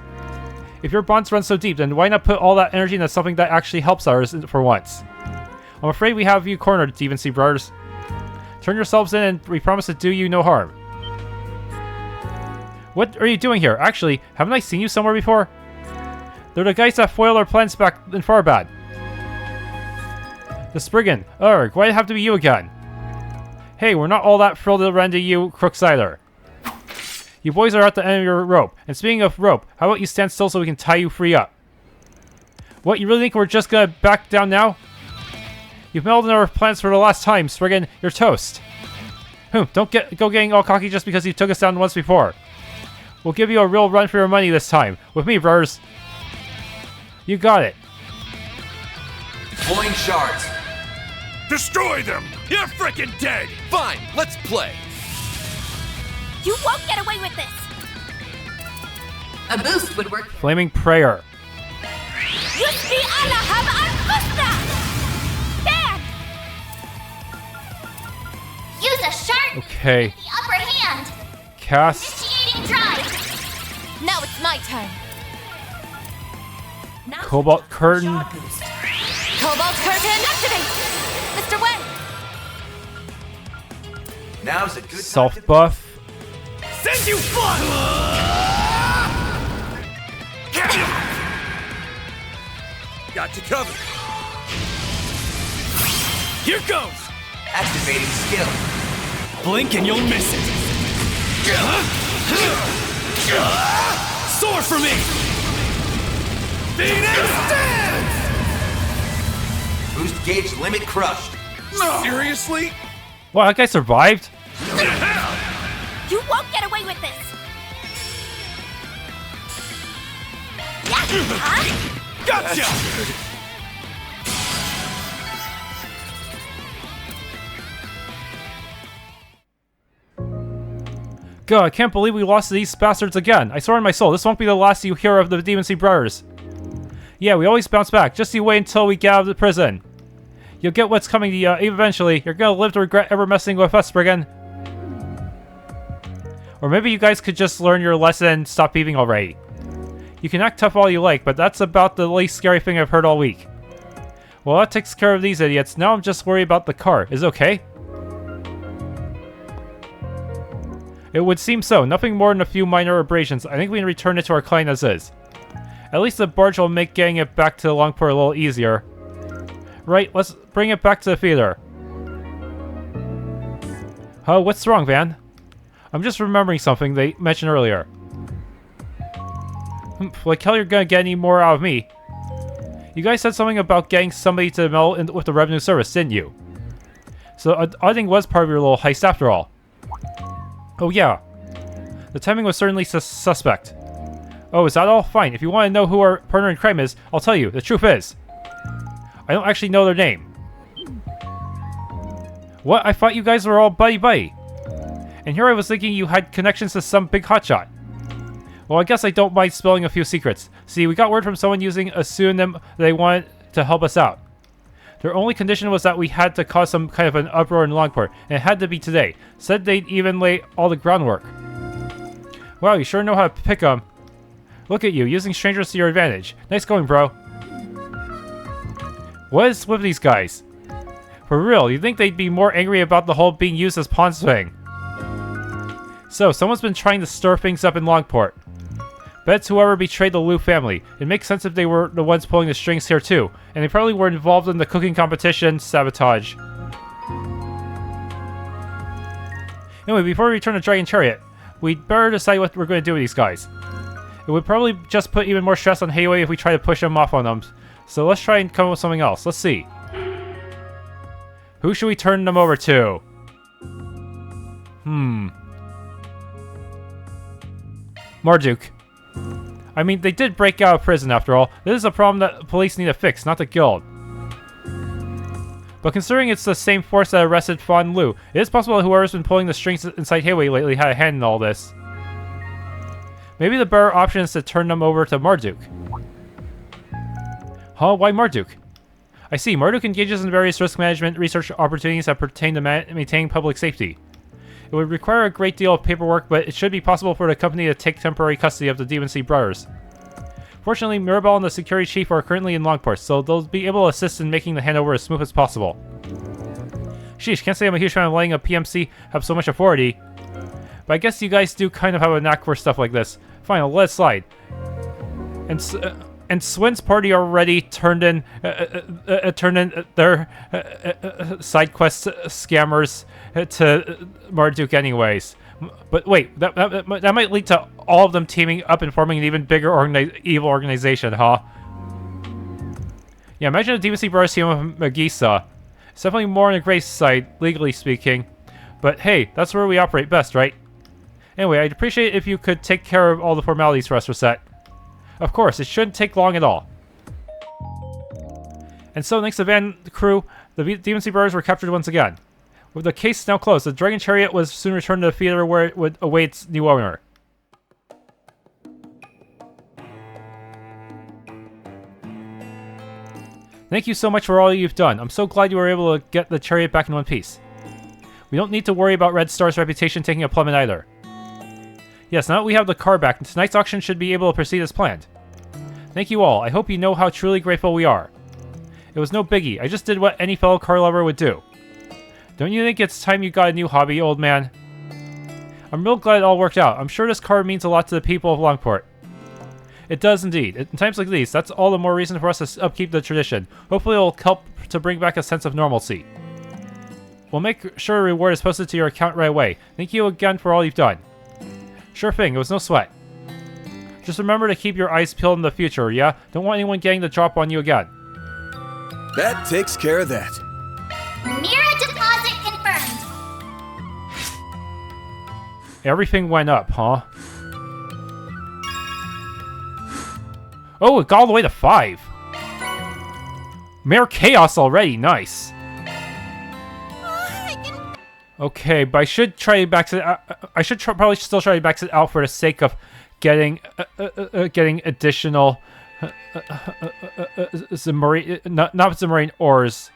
If your bonds run so deep, then why not put all that energy into something that actually helps others for once? I'm afraid we have you cornered, Devancy Brothers. Turn yourselves in and we promise to do you no harm. What are you doing here? Actually, haven't I seen you somewhere before? They're the guys that foiled our plans back in Farbad. The Spriggan. Urgh, why'd it have to be you again? Hey, we're not all that thrilled to run into you crooks either. You boys are at the end of your rope. And speaking of rope, how about you stand still so we can tie you free up? What, you really think we're just gonna back down now? You've meddled in our plans for the last time, Spriggan. You're toast. Don't go getting all cocky just because you took us down once before. We'll give you a real run for your money this time. With me, brothers. You got it. Deploying shards. Destroy them! You're freaking dead! Fine, let's play. You won't get away with this! A boost would work. Flaming Prayer. Yusbi Alaham al-Fusna! There! Use a sharp Okay. the upper hand. Cast. Initiating drive. Now it's my turn. Cobalt Curtain. Cobalt Curtain activate. Mr. Wen. Now's a good time Self to buff. Send you flying! Got you covered. Here goes! activating skill. Blink and you'll miss it. Soar for me! Phoenix dance! Boost gauge limit crushed. Seriously? Wow, that guy survived? You won't get away with this! Gotcha! God, I can't believe we lost to these bastards again. I swear on my soul, this won't be the last you hear of the Devancy Brothers. Yeah, we always bounce back. Just you wait until we get out of the prison. You'll get what's coming to you eventually. You're gonna live to regret ever messing with us, Spriggan. Or maybe you guys could just learn your lesson and stop beefing already. You can act tough all you like, but that's about the least scary thing I've heard all week. Well, that takes care of these idiots. Now I'm just worried about the car. Is it okay? It would seem so. Nothing more than a few minor abrasions. I think we can return it to our client as is. At least the barge will make getting it back to the Longport a little easier. Right, let's bring it back to the theater. Oh, what's wrong, Van? I'm just remembering something they mentioned earlier. Like hell you're gonna get any more out of me. You guys said something about getting somebody to meddle with the revenue service, didn't you? So I think was part of your little heist after all. Oh yeah. The timing was certainly suspect. Oh, is that all? Fine. If you want to know who our partner in crime is, I'll tell you. The truth is, I don't actually know their name. What? I thought you guys were all buddy-buddy. And here I was thinking you had connections to some big hotshot. Well, I guess I don't mind spilling a few secrets. See, we got word from someone using a pseudonym they wanted to help us out. Their only condition was that we had to cause some kind of an uproar in Longport, and it had to be today. Said they'd even lay all the groundwork. Wow, you sure know how to pick 'em. Look at you, using strangers to your advantage. Nice going, bro. What is with these guys? For real, you'd think they'd be more angry about the whole being used as pawns thing. So, someone's been trying to stir things up in Longport. Bet it's whoever betrayed the Liu family. It makes sense if they were the ones pulling the strings here too, and they probably were involved in the cooking competition sabotage. Anyway, before we return to Dragon Chariot, we'd better decide what we're going to do with these guys. It would probably just put even more stress on Heiwei if we try to push them off on them, so let's try and come up with something else. Let's see. Who should we turn them over to? Marduk. I mean, they did break out of prison after all. This is a problem that the police need to fix, not the guild. But considering it's the same force that arrested Fan Lu, it is possible that whoever's been pulling the strings inside Heiwei lately had a hand in all this. Maybe the better option is to turn them over to Marduk. Huh? Why Marduk? I see. Marduk engages in various risk management research opportunities that pertain to maintaining public safety. It would require a great deal of paperwork, but it should be possible for the company to take temporary custody of the Devancy Brothers. Fortunately, Mirabelle and the security chief are currently in Longport, so they'll be able to assist in making the handover as smooth as possible. Sheesh, can't say I'm a huge fan of letting a PMC have so much authority. But I guess you guys do kind of have a knack for stuff like this. Fine, I'll let it slide. And Swin's party already turned in their side quest scammers to Marduk anyways. But wait, that might lead to all of them teaming up and forming an even bigger evil organization, huh? Yeah, imagine the Devancy Brothers team with Magisa. It's definitely more on the Grace side, legally speaking. But hey, that's where we operate best, right? Anyway, I'd appreciate it if you could take care of all the formalities for us, Rosette. Of course, it shouldn't take long at all. And so, thanks to Van crew, the Devancy Brothers were captured once again. With the case now closed, the Dragon Chariot was soon returned to the theater where it would await its new owner. Thank you so much for all you've done. I'm so glad you were able to get the Chariot back in one piece. We don't need to worry about Red Star's reputation taking a plummet either. Yes, now that we have the car back, tonight's auction should be able to proceed as planned. Thank you all. I hope you know how truly grateful we are. It was no biggie. I just did what any fellow car lover would do. Don't you think it's time you got a new hobby, old man? I'm real glad it all worked out. I'm sure this car means a lot to the people of Longport. It does indeed. In times like these, that's all the more reason for us to upkeep the tradition. Hopefully it'll help to bring back a sense of normalcy. We'll make sure a reward is posted to your account right away. Thank you again for all you've done. Sure thing, it was no sweat. Just remember to keep your eyes peeled in the future, yeah? Don't want anyone getting the drop on you again. That takes care of that. Mirror deposit confirmed. Everything went up, huh? Oh, it got all the way to 5. Mere chaos already, nice. Okay, but I should try to max it out. I should probably still try to max it out for the sake of getting additional not Zamarine ores,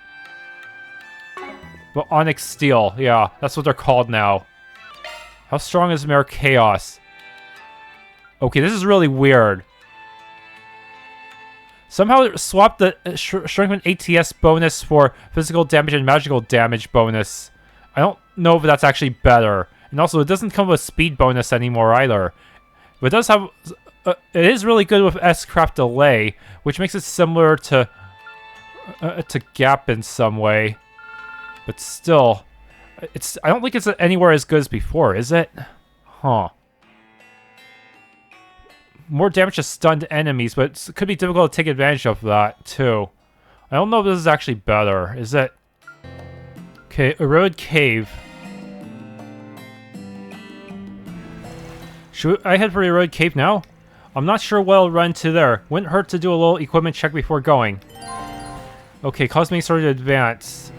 but Onyx Steel. Yeah, that's what they're called now. How strong is Mere Chaos? Okay, this is really weird. Somehow it swapped the Shrinkment ATS bonus for physical damage and magical damage bonus. I don't know if that's actually better. And also, it doesn't come with a speed bonus anymore either. But it does have... it is really good with S-Craft Delay, which makes it similar to Gap in some way. But still, I don't think it's anywhere as good as before, is it? Huh. More damage to stunned enemies, but it could be difficult to take advantage of that, too. I don't know if this is actually better. Is it? Okay, Eroded Cave. Should I head for Eroded Cave now? I'm not sure what I'll run to there. Wouldn't hurt to do a little equipment check before going. Okay, Cosmic Sword Advance.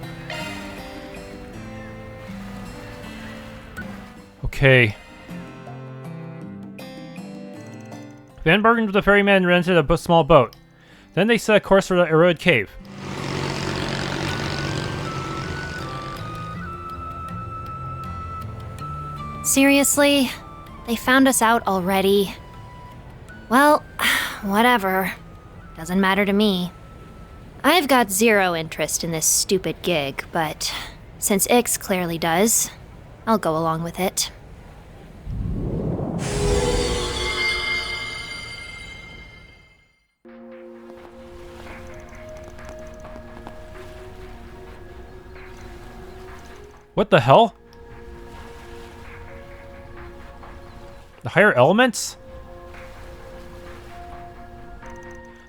Okay. Van bargained with the ferryman and rented a small boat. Then they set a course for the Eroded Cave. Seriously? They found us out already? Well, whatever. Doesn't matter to me. I've got zero interest in this stupid gig, but since Ix clearly does, I'll go along with it. What the hell? The higher elements?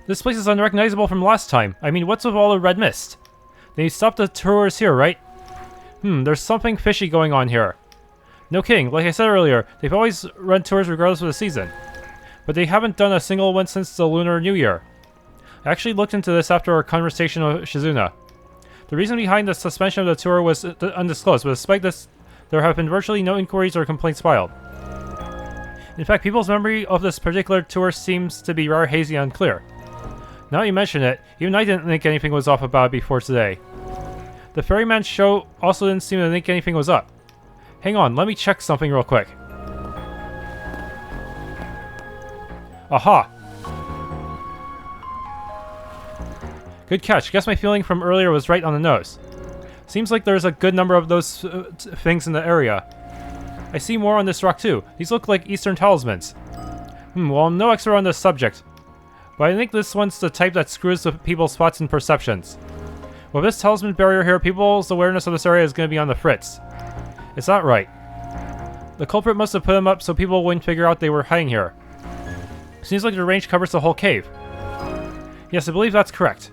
This place is unrecognizable from last time. I mean, what's with all the red mist? They stopped the tours here, right? There's something fishy going on here. No kidding, like I said earlier, they've always run tours regardless of the season. But they haven't done a single one since the Lunar New Year. I actually looked into this after our conversation with Shizuna. The reason behind the suspension of the tour was undisclosed, but despite this, there have been virtually no inquiries or complaints filed. In fact, people's memory of this particular tour seems to be rather hazy and unclear. Now you mention it, even I didn't think anything was off about it before today. The Ferryman show also didn't seem to think anything was up. Hang on, let me check something real quick. Aha! Good catch. Guess my feeling from earlier was right on the nose. Seems like there's a good number of those things in the area. I see more on this rock too. These look like Eastern talismans. Well, I'm no expert on this subject, but I think this one's the type that screws with people's thoughts and perceptions. With this talisman barrier here, people's awareness of this area is going to be on the fritz. Is that right? The culprit must have put them up so people wouldn't figure out they were hiding here. Seems like the range covers the whole cave. Yes, I believe that's correct.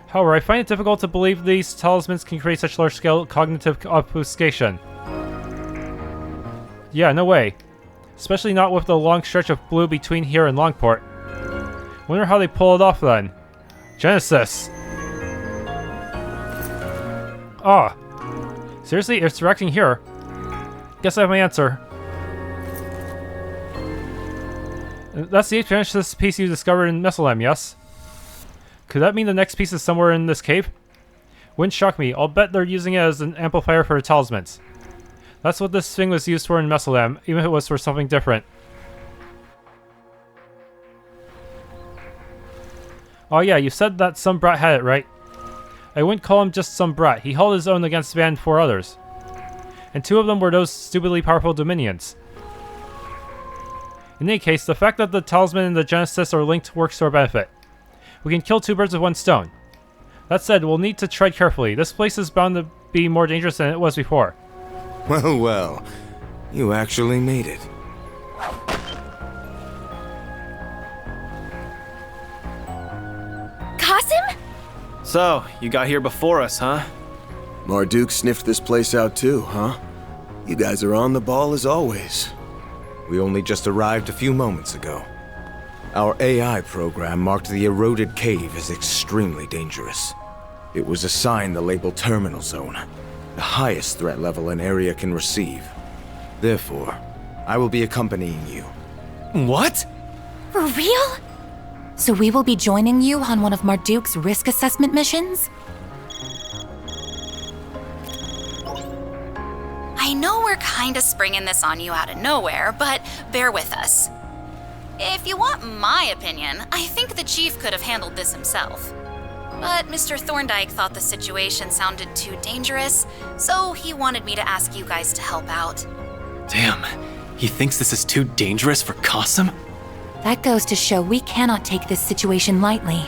However, I find it difficult to believe these talismans can create such large-scale cognitive obfuscation. Yeah, no way. Especially not with the long stretch of blue between here and Longport. Wonder how they pull it off then. Genesis! Ah! Seriously, it's directing here. Guess I have my answer. That's the 8th Genesis piece you discovered in Mesalem, yes? Could that mean the next piece is somewhere in this cave? Wouldn't shock me. I'll bet they're using it as an amplifier for the talismans. That's what this thing was used for in Mesalem, even if it was for something different. Oh yeah, you said that some brat had it, right? I wouldn't call him just some brat. He held his own against Van 4 others. And 2 of them were those stupidly powerful Dominions. In any case, the fact that the talisman and the Genesis are linked works to our benefit. We can kill 2 birds with 1 stone. That said, we'll need to tread carefully. This place is bound to be more dangerous than it was before. Well, well. You actually made it. Kasim? So, you got here before us, huh? Marduk sniffed this place out too, huh? You guys are on the ball as always. We only just arrived a few moments ago. Our AI program marked the Eroded Cave as extremely dangerous. It was assigned the label Terminal Zone, the highest threat level an area can receive. Therefore, I will be accompanying you. What? For real? So we will be joining you on one of Marduk's risk assessment missions? I know we're kinda springing this on you out of nowhere, but bear with us. If you want my opinion, I think the chief could have handled this himself. But Mr. Thorndyke thought the situation sounded too dangerous, so he wanted me to ask you guys to help out. Damn, he thinks this is too dangerous for Kasim? That goes to show we cannot take this situation lightly.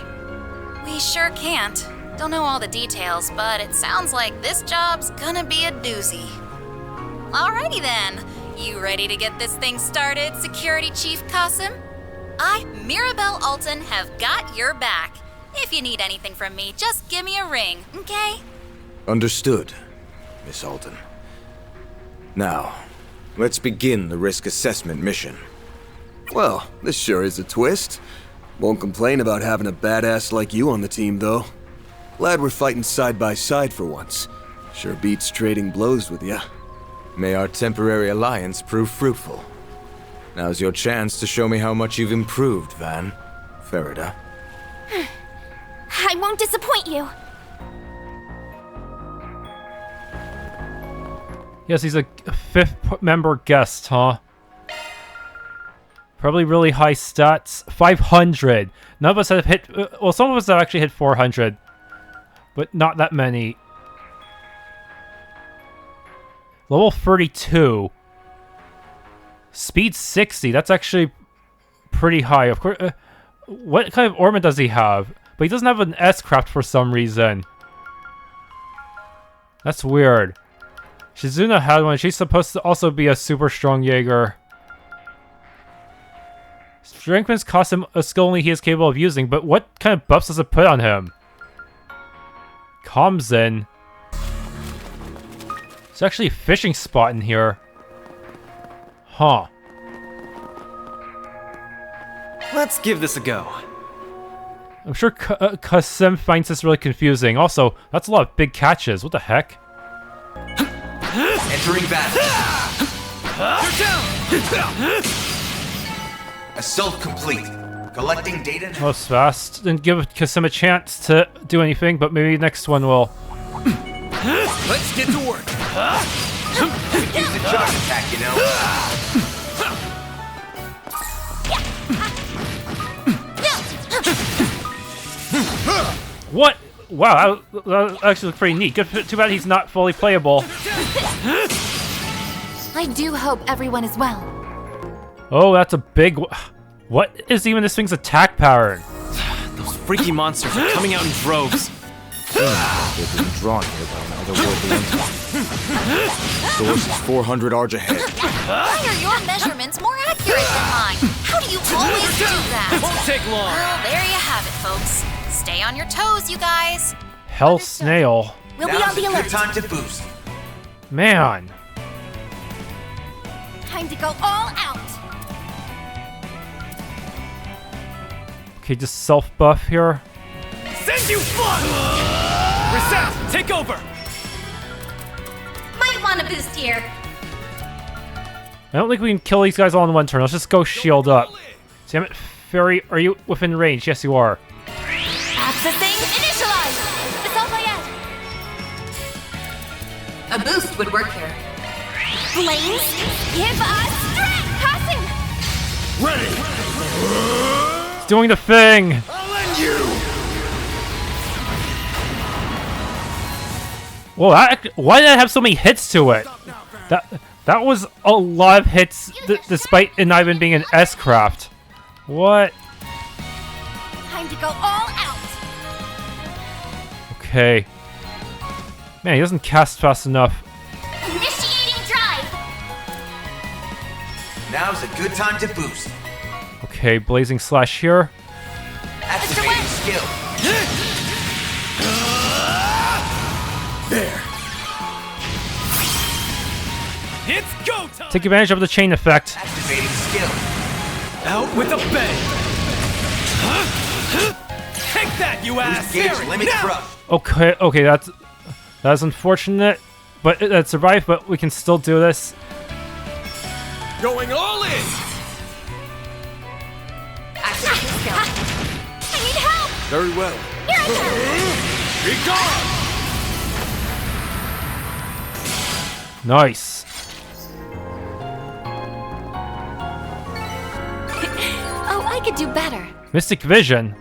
We sure can't. Don't know all the details, but it sounds like this job's gonna be a doozy. Alrighty then. You ready to get this thing started, Security Chief Kasim? I, Mirabelle Alton, have got your back. If you need anything from me, just give me a ring, okay? Understood, Miss Alton. Now, let's begin the risk assessment mission. Well, this sure is a twist. Won't complain about having a badass like you on the team, though. Glad we're fighting side by side for once. Sure beats trading blows with ya. May our temporary alliance prove fruitful. Now's your chance to show me how much you've improved, Van. Farida. I won't disappoint you. Yes, he's a 5th member guest, huh? Probably really high stats. 500. None of us have hit... well, some of us have actually hit 400. But not that many. Level 32. Speed 60. That's actually pretty high. Of course, what kind of ornament does he have? But he doesn't have an S-craft for some reason. That's weird. Shizuna had one. She's supposed to also be a super strong Jaeger. Strengthens Kasim, a skill only he is capable of using, but what kind of buffs does it put on him? Comes in. There's actually a fishing spot in here. Huh. Let's give this a go. I'm sure Kasim finds this really confusing. Also, that's a lot of big catches. What the heck? Entering battle. Assault complete. Collecting data. That was fast. Didn't give Kasim a chance to do anything, but maybe next one will. Let's get to work. Use the charge attack, you know. What? Wow, that actually looked pretty neat. Too bad he's not fully playable. I do hope everyone is well. Oh, that's a big. What is even this thing's attack pattern? Those freaky monsters are coming out in droves. They've been drawn here by an otherworldly entity. Source is 400 Arj ahead. Why are your measurements more accurate than mine? How do you always do that? Won't take long. Well, there you have it, folks. Stay on your toes, you guys. Hell snail. We'll be on Now's the a alert. good time to boost. Man. Time to go all out. Okay, just self-buff here. Send you flying! Reset! Take over! Might want to boost here. I don't think we can kill these guys all in one turn. Let's just go shield up. Damn it, Fairy, are you within range? Yes, you are. Accessing initialize. It's al-fayed. A boost would work here. Flames, give us strength. Kasim. It's doing the thing! I'll end you! Whoa, why did that have so many hits to it? That was a lot of hits, despite it not even being an S-craft. What? Time to go all out. Okay. Man, he doesn't cast fast enough. Initiating drive. Now's a good time to boost. Okay, Blazing Slash here. Activating skill. There. It's go time! Take advantage of the chain effect. Activating skill. Out with a bang! Take that, you ass! Gauge Harry, limit now! crush. Okay, that's unfortunate, but it survived. But we can still do this. Going all in! Activate skill. I need help. Very well. Here I Be gone! Nice. Oh, I could do better. Mystic Vision.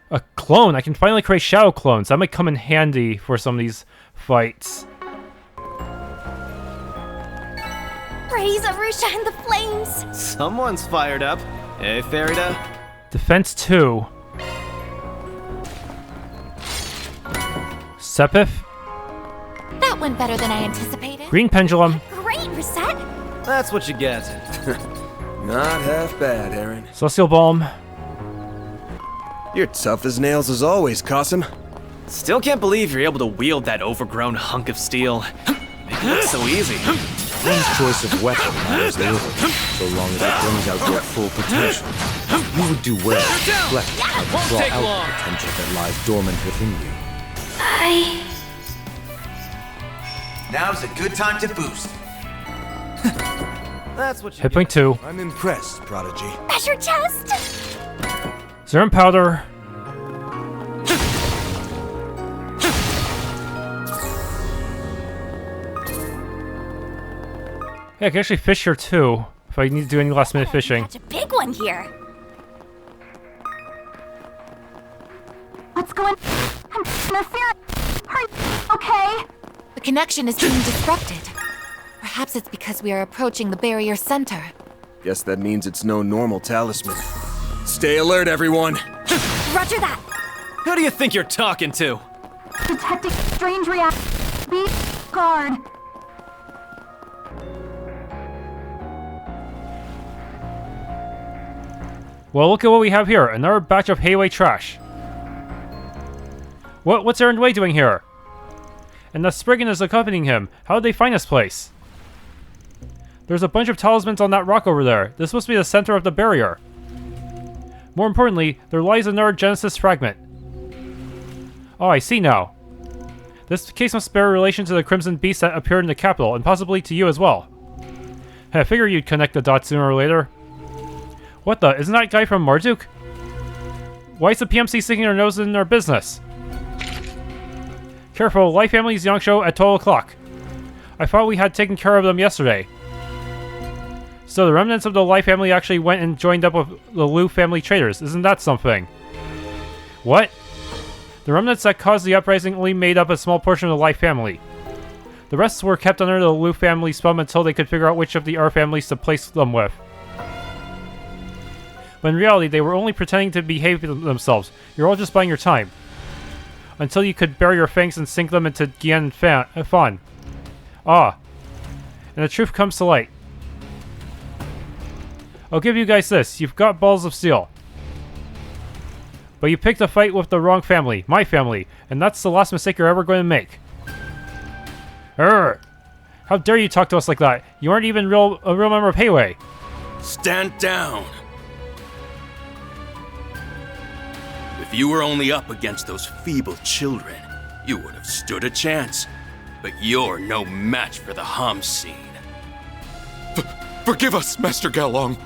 A clone. I can finally create shadow clones. That might come in handy for some of these fights. Raise a Rusha in the flames. Someone's fired up. Hey, Farida. Defense 2. Sepith. That went better than I anticipated. Green Pendulum. Great, Reset. That's what you get. Not half bad, Aaron. Celestial Balm. You're tough as nails as always, Kasim. Still can't believe you're able to wield that overgrown hunk of steel. It looks so easy. One's choice of weapon matters little, so long as it brings out your full potential. You would do well to reflect and Won't draw take out long. the potential that lies dormant within you. Now's a good time to boost. That's what you Hit point 2. I'm impressed, Prodigy. Measure chest. Serum Powder. Yeah, I can actually fish here too, if I need to do any last minute fishing. Catch a big one here. What's going on? Hurry, okay? The connection is being disrupted. Perhaps it's because we are approaching the barrier center. Guess that means it's no normal talisman. Stay alert, everyone! Roger that. Who do you think you're talking to? Detecting strange reaction. Be guard. Well, look at what we have here. Another batch of Hayway trash. What's Aaron Way doing here? And the Spriggan is accompanying him. How did they find this place? There's a bunch of talismans on that rock over there. This must be the center of the barrier. More importantly, there lies another Genesis fragment. Oh, I see now. This case must bear relation to the Crimson Beast that appeared in the capital, and possibly to you as well. I figured you'd connect the dots sooner or later. What the? Isn't that guy from Marduk? Why is the PMC sticking their nose in their business? Careful, Life Family's Young Show at 12 o'clock. I thought we had taken care of them yesterday. So the remnants of the Life Family actually went and joined up with the Liu family traitors. Isn't that something? What? The remnants that caused the uprising only made up a small portion of the Life Family. The rest were kept under the Liu family's thumb until they could figure out which of the R families to place them with. But in reality, they were only pretending to behave themselves. You're all just buying your time. Until you could bury your fangs and sink them into Gian Fan. Ah. And the truth comes to light. I'll give you guys this. You've got balls of steel. But you picked a fight with the wrong family. My family. And that's the last mistake you're ever going to make. Urgh. How dare you talk to us like that? You aren't even a real member of Hayway. Stand down. If you were only up against those feeble children, you would have stood a chance. But you're no match for the Hamsin. Forgive us, Master Gaolang.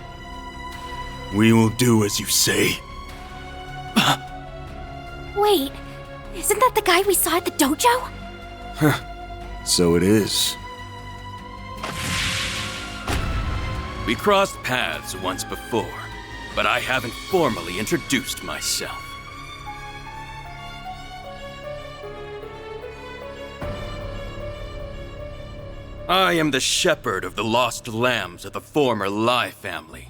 We will do as you say. Wait, isn't that the guy we saw at the dojo? So it is. We crossed paths once before, but I haven't formally introduced myself. I am the shepherd of the lost lambs of the former Li family.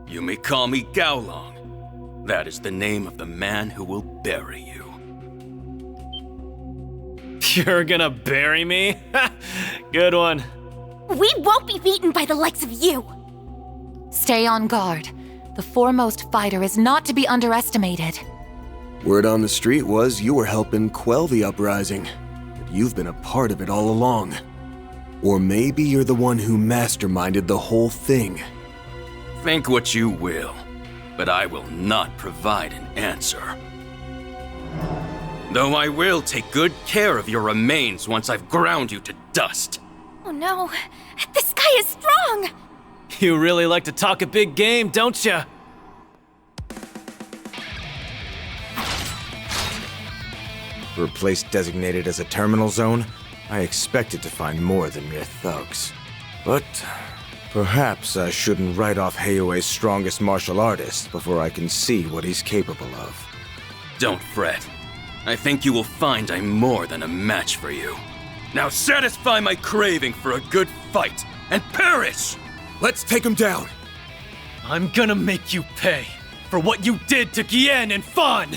You may call me Gaolang. That is the name of the man who will bury you. You're gonna bury me? Good one. We won't be beaten by the likes of you. Stay on guard. The foremost fighter is not to be underestimated. Word on the street was you were helping quell the uprising, but you've been a part of it all along. Or maybe you're the one who masterminded the whole thing. Think what you will, but I will not provide an answer. Though I will take good care of your remains once I've ground you to dust. Oh no, this guy is strong! You really like to talk a big game, don't ya? For a place designated as a terminal zone, I expected to find more than mere thugs. But perhaps I shouldn't write off Hayway's strongest martial artist before I can see what he's capable of. Don't fret. I think you will find I'm more than a match for you. Now satisfy my craving for a good fight and perish! Let's take him down! I'm gonna make you pay for what you did to Gien and Fan!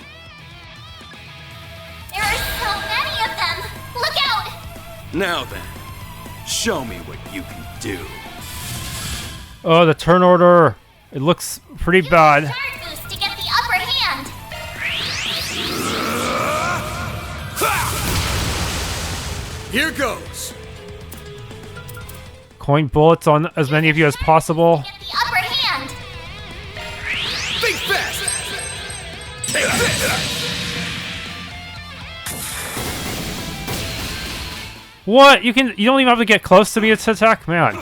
There are so many of them! Look out! Now then, show me what you can do. Oh, the turn order. It looks pretty bad. Charge boost to get the upper hand! Here goes! Coin bullets on as many of you as possible. Get the upper hand! Think fast! Take this! What? You don't even have to get close to me to attack? Man.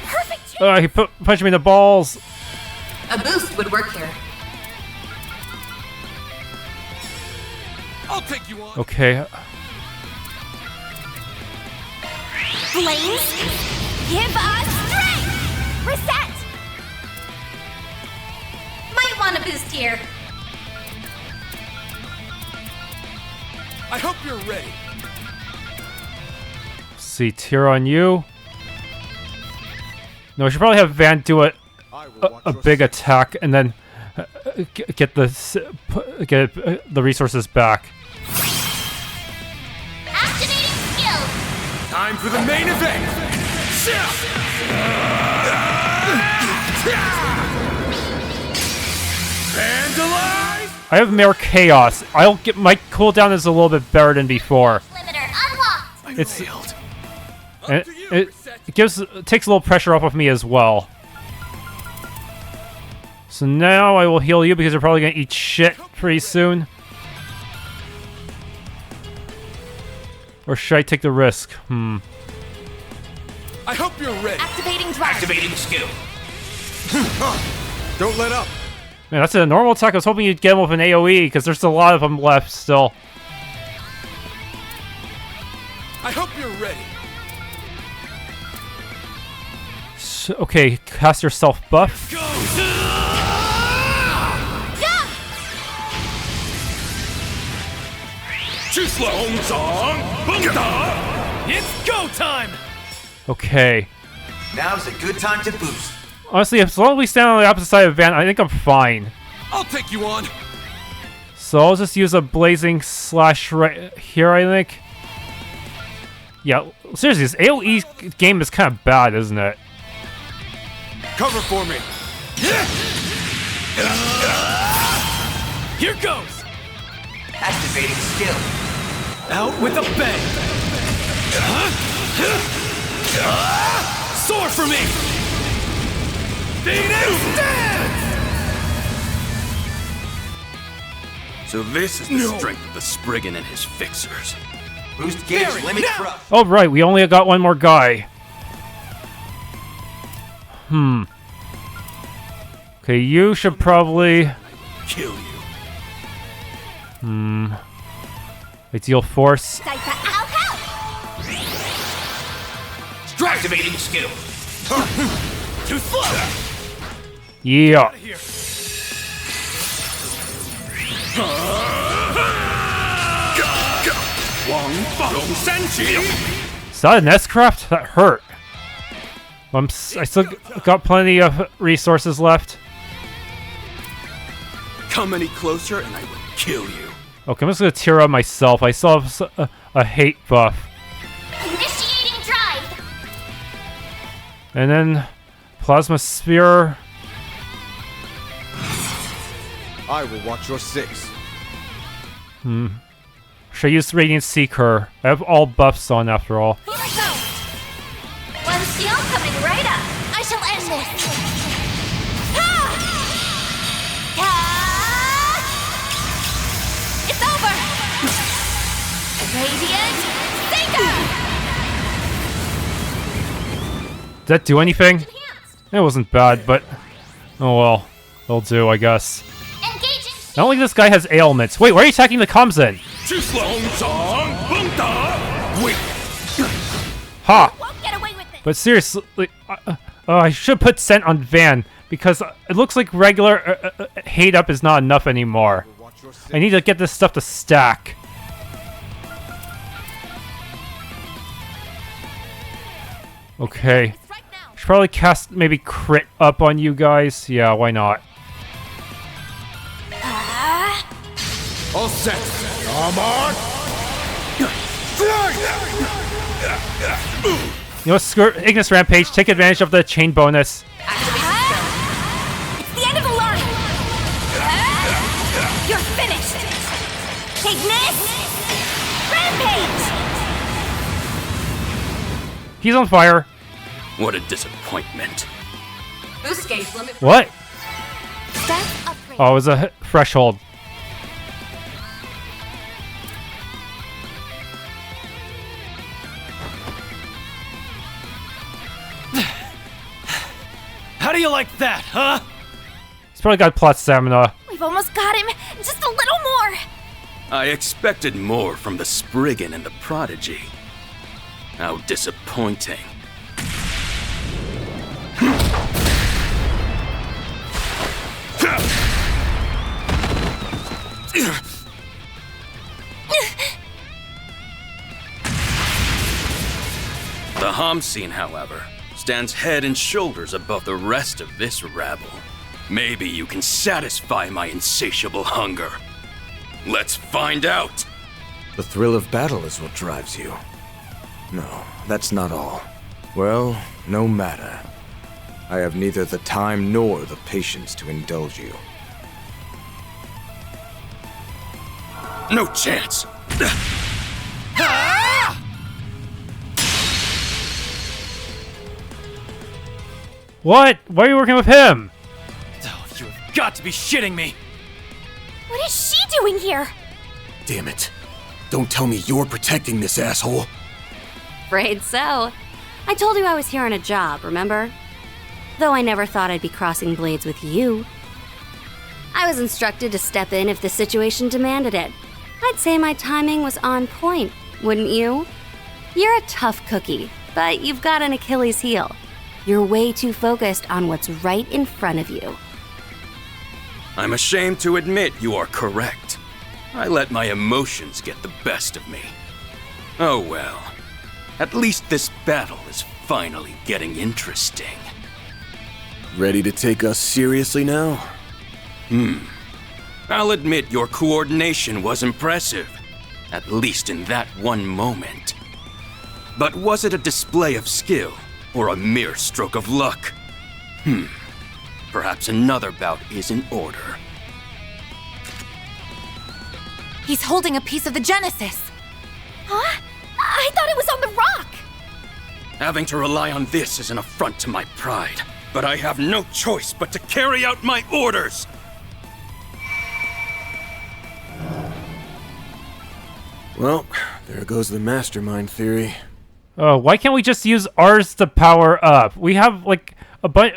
Perfect! He punched me in the balls. A boost would work here. I'll take you on. Okay. Flames, give us strength! Reset! Might want a boost here. I hope you're ready. See, tear on you. No, we should probably have Van do a big attack and then get the resources back. Activating skill. Time for the main event. Vandalize! I have more chaos. My cooldown is a little bit better than before. Limiter unlocked. It takes a little pressure off of me as well. So now I will heal you because you're probably gonna eat shit pretty soon. Or should I take the risk? I hope you're ready. Activating drive. Activating skill. Don't let up. Man, that's a normal attack. I was hoping you'd get him with an AoE because there's a lot of them left still. I hope you're ready. So, okay, cast your self buff. Go! It's go time! Okay. Now's a good time to boost. Honestly, as long as we stand on the opposite side of Van, I think I'm fine. I'll take you on. So I'll just use a blazing slash right here, I think. Yeah, seriously, this AoE game is kind of bad, isn't it? Cover for me. Here goes. Activating skill. Out with a bang. Sword for me. Phoenix dance. So this is the strength of the Spriggan and his fixers. Boost gauge limit drop. Oh, right, we only got one more guy. Okay, you should probably... Kill you. Ideal force. Activating skill. Too slow. Yeah. Is that an S-craft? That hurt. I still got plenty of resources left. Come any closer and I will kill you. Okay, I'm just gonna tear up myself. I still have a hate buff. Initiating drive. And then plasma sphere. I will watch your 6. Should I use Radiant Seeker? I have all buffs on after all. Here I go. One steel coming right up. I shall end this. Ha! It's over. Radiant Seeker. Did that do anything? It wasn't bad, but oh well. It'll do, I guess. Engaging. I don't think this guy has ailments. Wait, why are you attacking the comms then? Ha! Won't get away with this. But seriously, I should put Scent on Van because it looks like regular hate up is not enough anymore. I need to get this stuff to stack. Okay. Should probably cast maybe crit up on you guys. Yeah, why not? All set. Come on. You know, screw Ignis Rampage. Take advantage of the chain bonus. It's the end of the line. You're finished. Ignis. Rampage. He's on fire. What a disappointment. Boost gauge limit. What? Stats upgrade. Oh, it was a threshold. How do you like that, huh? He's probably got plot stamina. We've almost got him. Just a little more. I expected more from the Spriggan and the Prodigy. How disappointing. The Homscene, however, stands head and shoulders above the rest of this rabble. Maybe you can satisfy my insatiable hunger. Let's find out! The thrill of battle is what drives you. No, that's not all. Well, no matter. I have neither the time nor the patience to indulge you. No chance! What? Why are you working with him? Oh, you have got to be shitting me! What is she doing here? Damn it. Don't tell me you're protecting this asshole. Afraid so. I told you I was here on a job, remember? Though I never thought I'd be crossing blades with you. I was instructed to step in if the situation demanded it. I'd say my timing was on point, wouldn't you? You're a tough cookie, but you've got an Achilles heel. You're way too focused on what's right in front of you. I'm ashamed to admit you are correct. I let my emotions get the best of me. Oh well. At least this battle is finally getting interesting. Ready to take us seriously now? I'll admit your coordination was impressive. At least in that one moment. But was it a display of skill, or a mere stroke of luck? Perhaps another bout is in order. He's holding a piece of the Genesis. Huh? I thought it was on the rock! Having to rely on this is an affront to my pride, but I have no choice but to carry out my orders! Well, there goes the mastermind theory. Why can't we just use ours to power up? We have, like,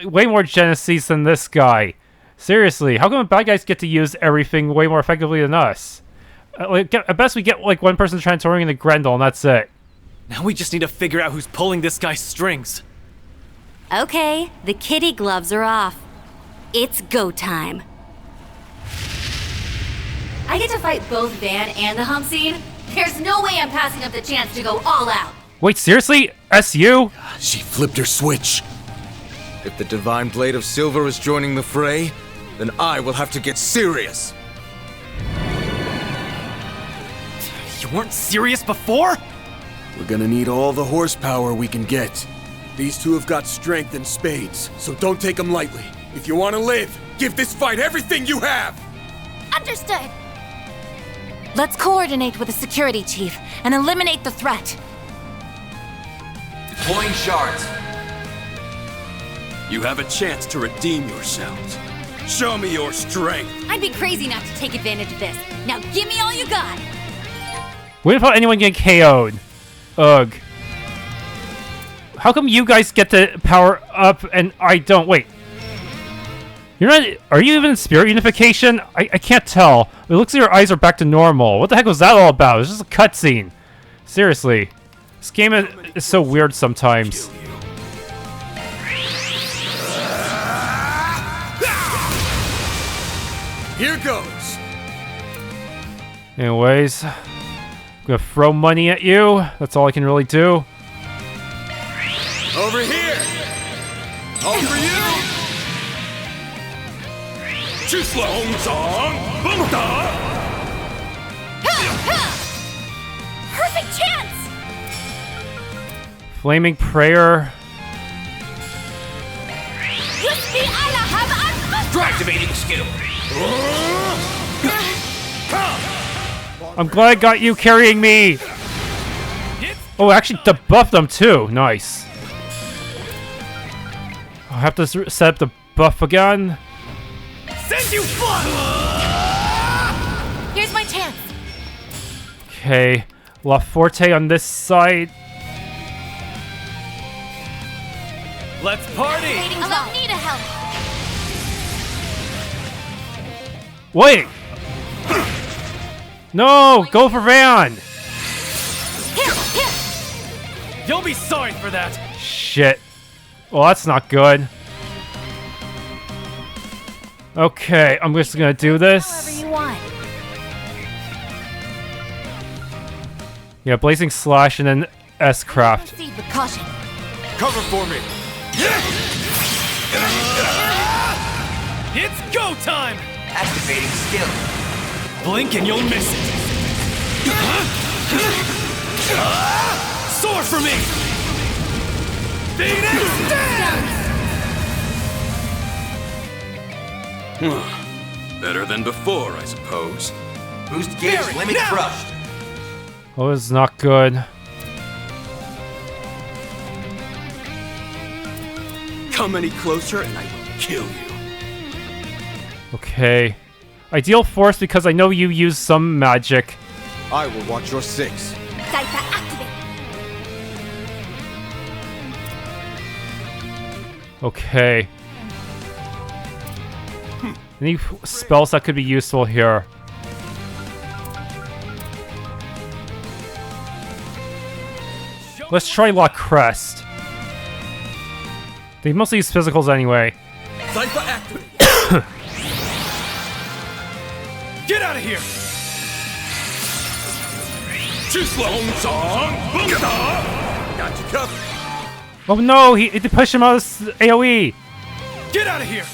way more Genesis than this guy. Seriously, how come bad guys get to use everything way more effectively than us? At best we get, like, one person transforming into Grendel, and that's it. Now we just need to figure out who's pulling this guy's strings. Okay, the kitty gloves are off. It's go time. I get to fight both Van and the Homscene? There's no way I'm passing up the chance to go all out. Wait, seriously? SU? She flipped her switch. If the Divine Blade of Silver is joining the fray, then I will have to get serious. You weren't serious before? We're gonna need all the horsepower we can get. These two have got strength in spades, so don't take them lightly. If you want to live, give this fight everything you have! Understood. Let's coordinate with the security chief and eliminate the threat. Deploying shards. You have a chance to redeem yourselves. Show me your strength. I'd be crazy not to take advantage of this. Now give me all you got. What about anyone getting KO'd? Ugh. How come you guys get to power up and I don't? Wait. You're not. Are you even in spirit unification? I can't tell. It looks like your eyes are back to normal. What the heck was that all about? It's just a cutscene. Seriously. This game is so weird sometimes. Here goes. Anyways. I'm gonna throw money at you. That's all I can really do. Over here! All for you! Perfect chance! Flaming Prayer. Activating skill. I'm glad I got you carrying me. Oh, actually debuff them too. Nice. I'll have to set up the buff again. Send you flying! Here's my chance. Okay, La Forte on this side. Let's party! Allow me to help. Wait! No! Go for Van! You'll be sorry for that! Shit. Well, that's not good. Okay, I'm just gonna do this. However you want. Yeah, Blazing Slash and then S-Craft. Proceed with caution. Cover for me. It's go time! Activating skill. Blink and you'll miss it. Soar for me! Phoenix dance! Better than before, I suppose. Boost gauge limit crushed. Oh, this is not good. Come any closer and I will kill you. Okay. Ideal Force because I know you use some magic. I will watch your 6. Cypher activate. Okay. Any spells that could be useful here? Let's try La Crest. They mostly use physicals anyway. Cypher activate. Get out of here! Too slow. Got you covered. Oh no, he pushed him out of AoE! Get out of here!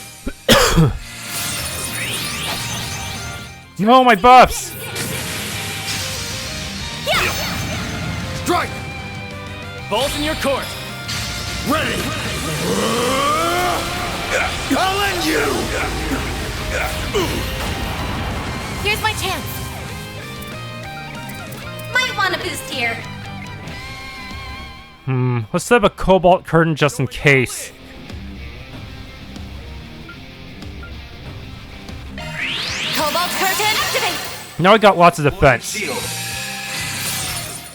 No, my buffs! Strike. Balls in your court. Ready. I'll end you. Here's my chance. Might want a boost here. Let's set up a Cobalt Curtain just in case. Cobalt curtain activate. Now I got lots of defense.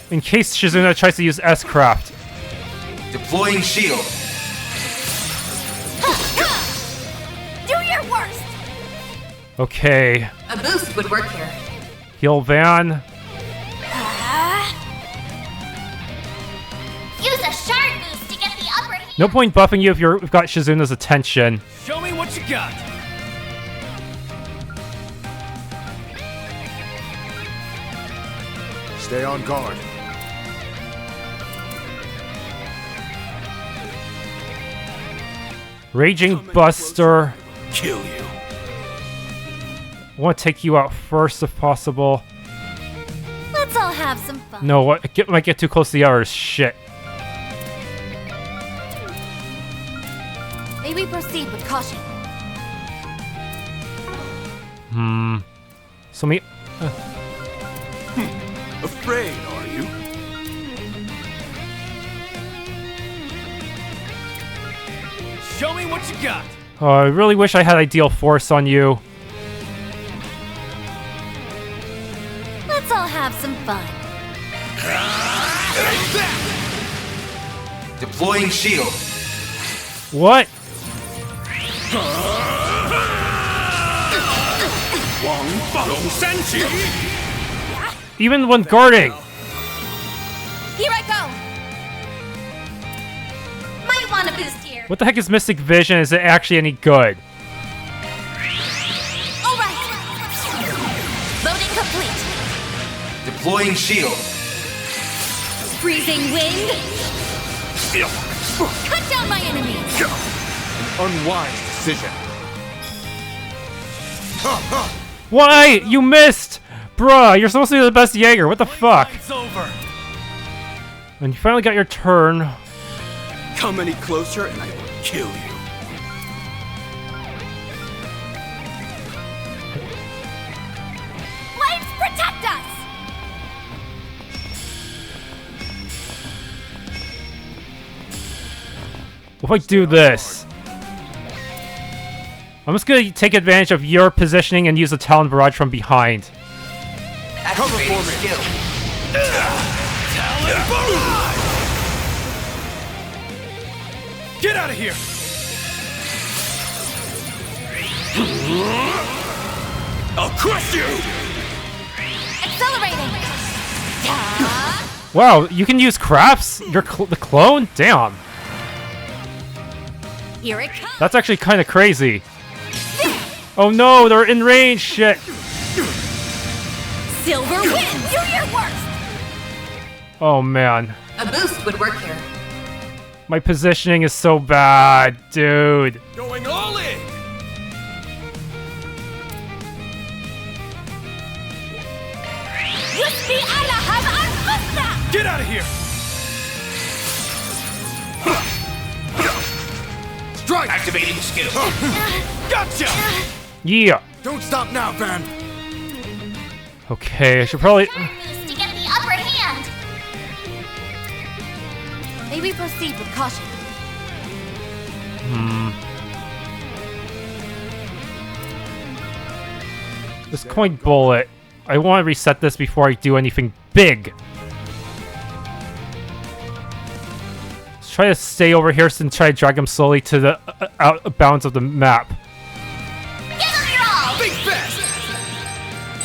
In case Shizuna tries to use S-Craft. Deploying shield. Do your worst. Okay. A boost would work here. Heal Van. Use a shard boost to get the upper hand. No point buffing you if you've got Shizuna's attention. Show me what you got. Stay on guard. Raging Buster. Kill you. I want to take you out first if possible. Let's all have some fun. No, what? Might get too close to the others. Shit. May we proceed with caution? So me. Afraid, are you? Show me what you got. Oh, I really wish I had Ideal Force on you. Let's all have some fun. Deploying shield. What? Even when guarding. Here I go. Might want a boost here. What the heck is Mystic Vision? Is it actually any good? All right. Loading complete. Deploying shield. Freezing wind. Cut down my enemies. Unwise decision. Why? You missed! Bruh, you're supposed to be the best Jaeger. What the fuck? It's over. And you finally got your turn. Come any closer and I will kill you. Blades protect us. If I do this, I'm just gonna take advantage of your positioning and use the Talon Barrage from behind. Activating skill. Talon Barrage! Get out of here! I'll crush you! Accelerating. Wow, you can use crafts? You're the clone? Damn. Here it comes. That's actually kind of crazy. Oh no, they're in range. Shit. Silver wind. Do your worst. Oh man. A boost would work here. My positioning is so bad, dude. Going all in! Get out of here! Strike! Activating skill. Gotcha! Yeah. Don't stop now, Van. Okay, I should probably... Boost to get the upper hand. Maybe proceed with caution. This coin bullet. I want to reset this before I do anything big. Let's try to stay over here and try to drag him slowly to the out bounds of the map. Give him your all. Think fast!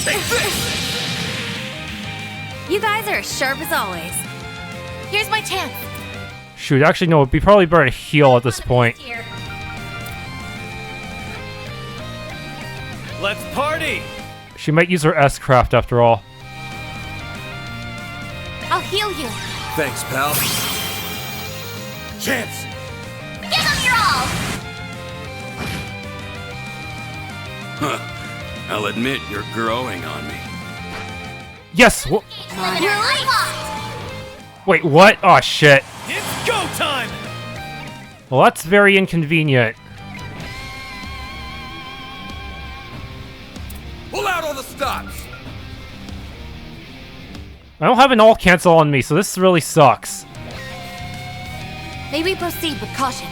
Think fast! You guys are as sharp as always. Here's my chance. Shoot, actually no, it'd be probably better to heal at this point. Here. Let's party! She might use her S-craft after all. I'll heal you. Thanks, pal. Chance! Give him your all. Huh. I'll admit you're growing on me. Yes! Limiter unlocked. Wait, what? Oh shit. It's go time! Well, that's very inconvenient. Pull out all the stops! I don't have an all cancel on me, so this really sucks. Maybe proceed with caution.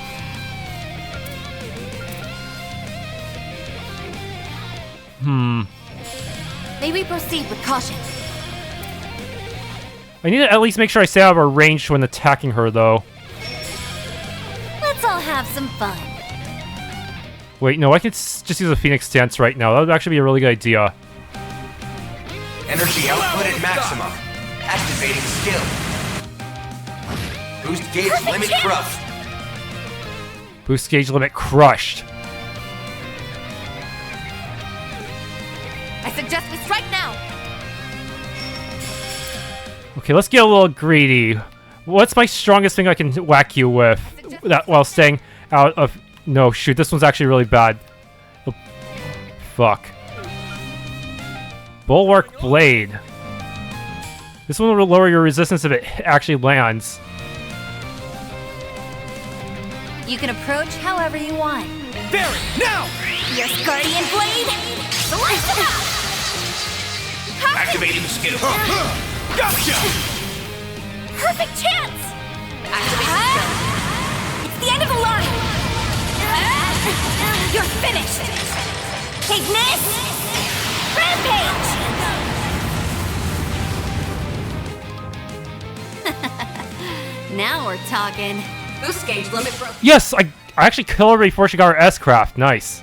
Maybe proceed with caution. I need to at least make sure I stay out of her range when attacking her, though. Let's all have some fun. Wait, no, I can just use a Phoenix Stance right now. That would actually be a really good idea. Energy output at maximum. Activating skill. Boost gauge limit crushed. Boost gauge limit crushed. I suggest we strike now. Okay, let's get a little greedy. What's my strongest thing I can whack you with that while staying out of... No, shoot, this one's actually really bad. Oh, fuck. Bulwark Blade. This one will lower your resistance if it actually lands. You can approach however you want. Barry, now! Your Guardian Blade. Slice it up. Activating skill. Gotcha! Perfect chance. It's the end of the line. You're finished. Take this. Rampage. Now we're talking. Boost gauge limit broke. Yes! I actually killed her before she got her S-craft. Nice.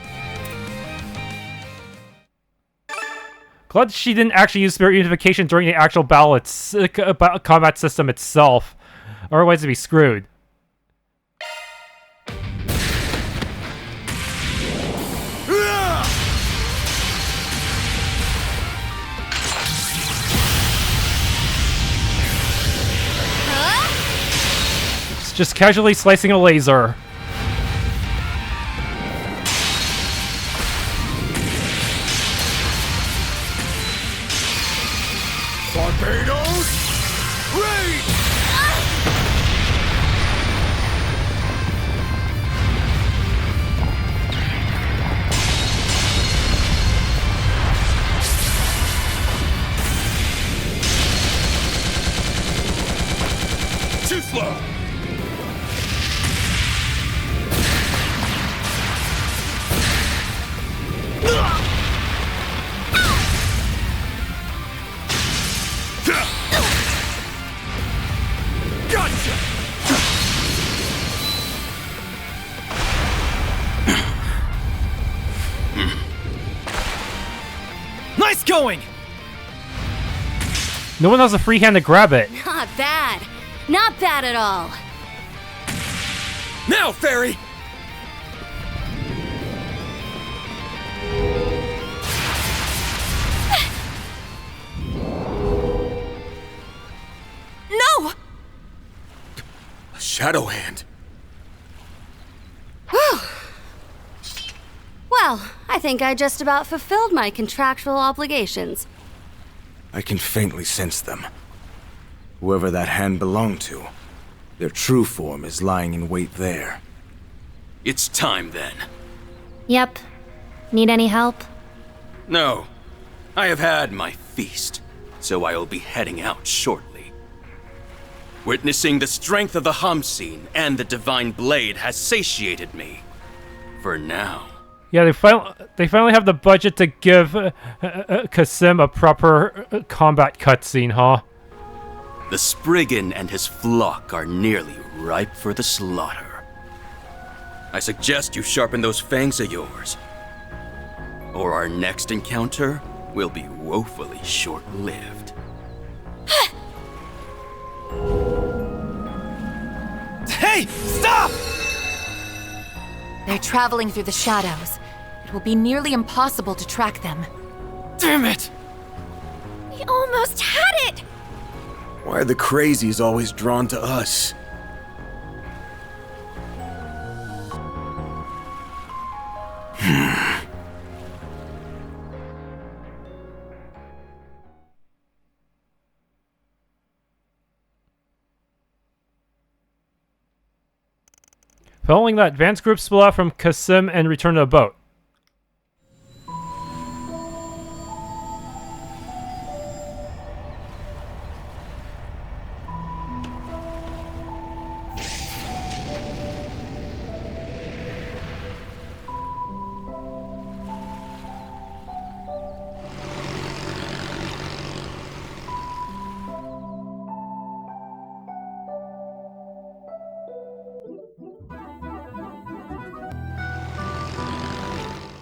Glad she didn't actually use Spirit Unification during the actual battle combat system itself. Otherwise, it'd be screwed. It's just casually slicing a laser. Barbados! Raid! Too slow! Gotcha! Nice going! No one has a free hand to grab it. Not bad. Not bad at all. Now, Fairy! No! Shadow Hand. Well, I think I just about fulfilled my contractual obligations. I can faintly sense them. Whoever that hand belonged to, their true form is lying in wait there. It's time then. Yep. Need any help? No. I have had my feast, so I will be heading out shortly. Witnessing the strength of the Hamsin and the Divine Blade has satiated me. For now. Yeah, they finally have the budget to give Kasim a proper combat cutscene, huh? The Spriggan and his flock are nearly ripe for the slaughter. I suggest you sharpen those fangs of yours, or our next encounter will be woefully short-lived. Hey! Stop! They're traveling through the shadows. It will be nearly impossible to track them. Damn it! We almost had it! Why are the crazies always drawn to us? Following that, advance group split off from Kasim and return to the boat.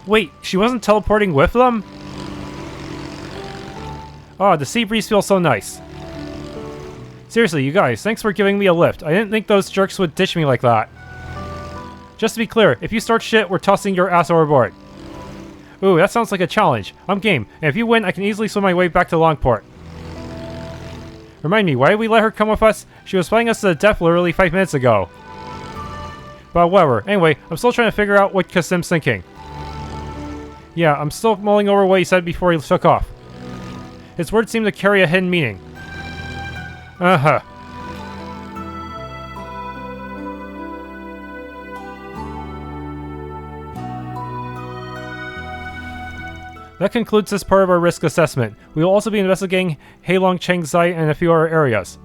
Wait, she wasn't teleporting with them? Oh, the sea breeze feels so nice. Seriously, you guys, thanks for giving me a lift. I didn't think those jerks would ditch me like that. Just to be clear, if you start shit, we're tossing your ass overboard. Ooh, that sounds like a challenge. I'm game, and if you win, I can easily swim my way back to Longport. Remind me, why did we let her come with us? She was fighting us to the death literally 5 minutes ago. But whatever. Anyway, I'm still trying to figure out what Kasim's thinking. Yeah, I'm still mulling over what he said before he took off. His words seem to carry a hidden meaning. Uh-huh. That concludes this part of our risk assessment. We will also be investigating Heilong Chengzai and a few other areas.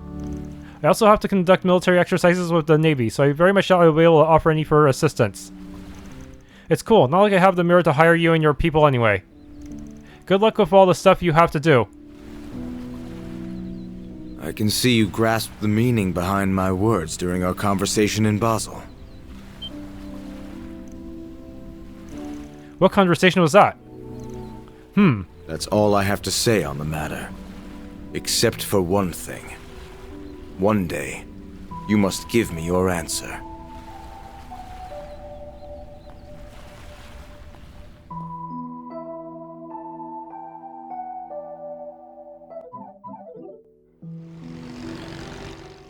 I also have to conduct military exercises with the Navy, so I very much doubt I will be able to offer any further assistance. It's cool, not like I have the merit to hire you and your people anyway. Good luck with all the stuff you have to do. I can see you grasped the meaning behind my words during our conversation in Basel. What conversation was that? That's all I have to say on the matter. Except for one thing. One day, you must give me your answer.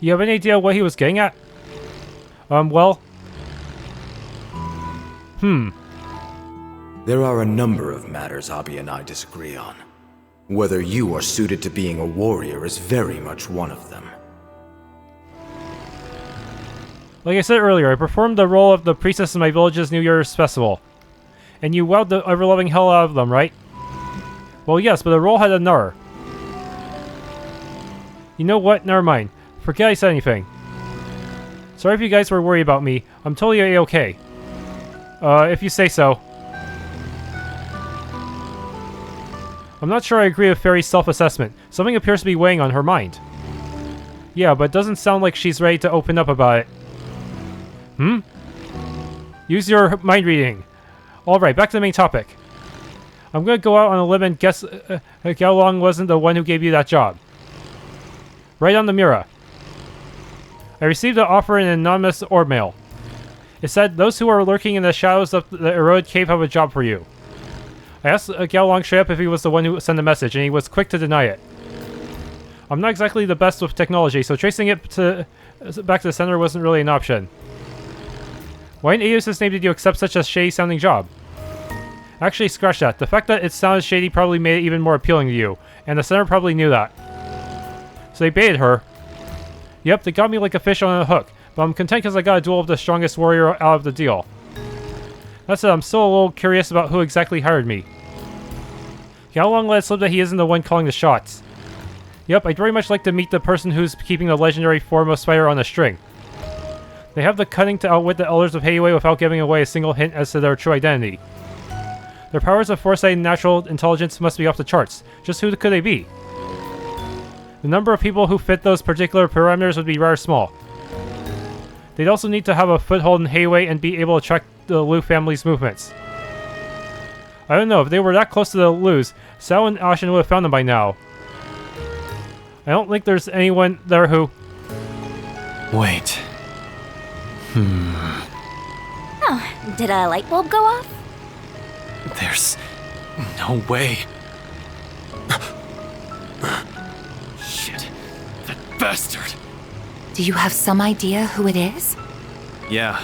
You have any idea what he was getting at? Well... There are a number of matters Abi and I disagree on. Whether you are suited to being a warrior is very much one of them. Like I said earlier, I performed the role of the priestess in my village's New Year's festival. And you wowed the ever-loving hell out of them, right? Well, yes, but the role had another. You know what? Never mind. Forget I said anything. Sorry if you guys were worried about me. I'm totally A-okay. If you say so. I'm not sure I agree with Fairy's self-assessment. Something appears to be weighing on her mind. Yeah, but it doesn't sound like she's ready to open up about it. Use your mind reading. Alright, back to the main topic. I'm gonna go out on a limb and guess Gaolang wasn't the one who gave you that job. Right on the Mira. I received an offer in an anonymous orb mail. It said, those who are lurking in the shadows of the Eroded Cave have a job for you. I asked Gaolang straight up if he was the one who sent the message, and he was quick to deny it. I'm not exactly the best with technology, so tracing it back to the center wasn't really an option. Why in Edith's name did you accept such a shady-sounding job? Actually, scratch that. The fact that it sounded shady probably made it even more appealing to you, and the center probably knew that. So they baited her. Yep, they got me like a fish on a hook, but I'm content because I got a duel with the strongest warrior out of the deal. That said, I'm still a little curious about who exactly hired me. Gaolang let it slip that he isn't the one calling the shots. Yep, I'd very much like to meet the person who's keeping the legendary foremost fighter on a string. They have the cunning to outwit the elders of Heiwei without giving away a single hint as to their true identity. Their powers of foresight and natural intelligence must be off the charts. Just who could they be? The number of people who fit those particular parameters would be rather small. They'd also need to have a foothold in Heiwei and be able to track the Liu family's movements. I don't know, if they were that close to the Lius, Sao and Ashen would have found them by now. I don't think there's anyone there who... Wait. Oh, did a light bulb go off? There's no way. Shit. That bastard! Do you have some idea who it is? Yeah,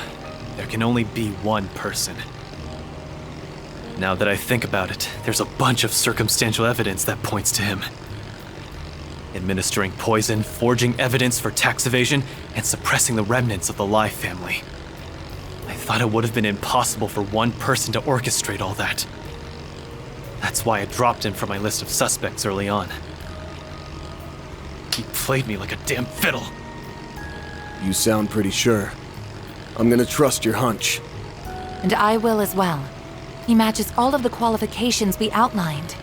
there can only be one person. Now that I think about it, there's a bunch of circumstantial evidence that points to him. Administering poison, forging evidence for tax evasion, and suppressing the remnants of the Li family. I thought it would have been impossible for one person to orchestrate all that. That's why I dropped him from my list of suspects early on. He played me like a damn fiddle. You sound pretty sure. I'm gonna trust your hunch. And I will as well. He matches all of the qualifications we outlined.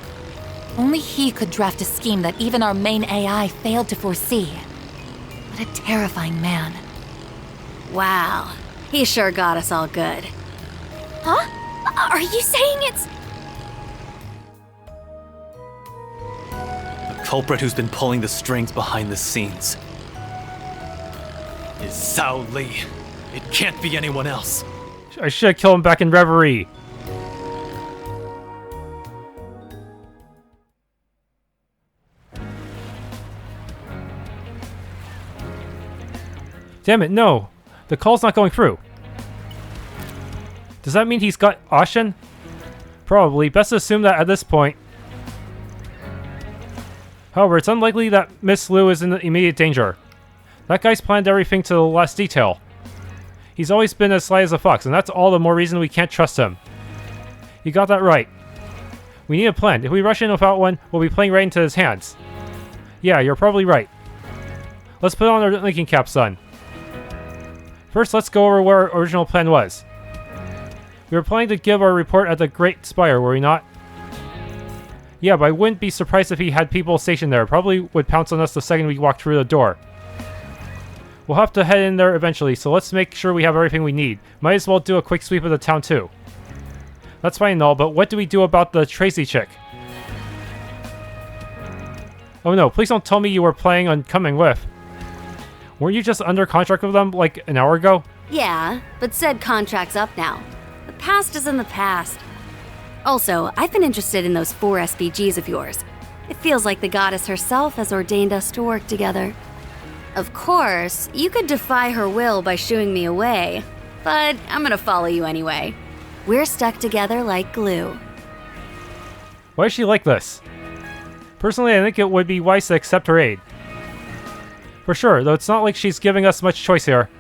Only he could draft a scheme that even our main AI failed to foresee. What a terrifying man. Wow, he sure got us all good. Huh? Are you saying it's... The culprit who's been pulling the strings behind the scenes is Zhao Li. It can't be anyone else. I should have killed him back in Reverie. Damn it, no. The call's not going through. Does that mean he's got Ashen? Probably. Best to assume that at this point. However, it's unlikely that Miss Liu is in immediate danger. That guy's planned everything to the last detail. He's always been as sly as a fox, and that's all the more reason we can't trust him. You got that right. We need a plan. If we rush in without one, we'll be playing right into his hands. Yeah, you're probably right. Let's put on our thinking cap, son. First, let's go over what our original plan was. We were planning to give our report at the Great Spire, were we not? Yeah, but I wouldn't be surprised if he had people stationed there. Probably would pounce on us the second we walked through the door. We'll have to head in there eventually, so let's make sure we have everything we need. Might as well do a quick sweep of the town too. That's fine and all, but what do we do about the Tracy chick? Oh no, please don't tell me you were planning on coming with. Weren't you just under contract with them like an hour ago? Yeah, but said contract's up now. The past is in the past. Also, I've been interested in those 4 SPGs of yours. It feels like the goddess herself has ordained us to work together. Of course, you could defy her will by shooing me away, but I'm gonna follow you anyway. We're stuck together like glue. Why is she like this? Personally, I think it would be wise to accept her aid. For sure, though it's not like she's giving us much choice here.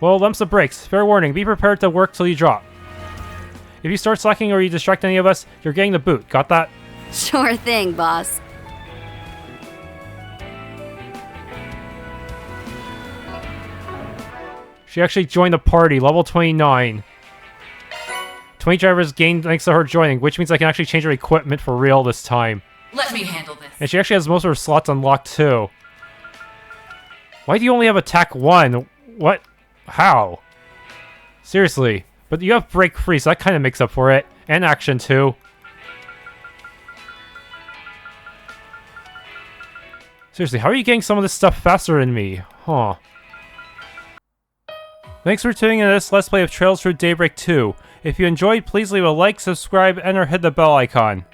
Well, lumps of brakes. Fair warning, be prepared to work till you drop. If you start slacking or you distract any of us, you're getting the boot. Got that? Sure thing, boss. She actually joined the party, level 29. 20 drivers gained thanks to her joining, which means I can actually change her equipment for real this time. Let me handle this. And she actually has most of her slots unlocked too. Why do you only have attack 1? What? How? Seriously. But you have break free, so that kind of makes up for it. And action too. Seriously, how are you getting some of this stuff faster than me? Huh. Thanks for tuning in to this Let's Play of Trails through Daybreak 2. If you enjoyed, please leave a like, subscribe, and or hit the bell icon.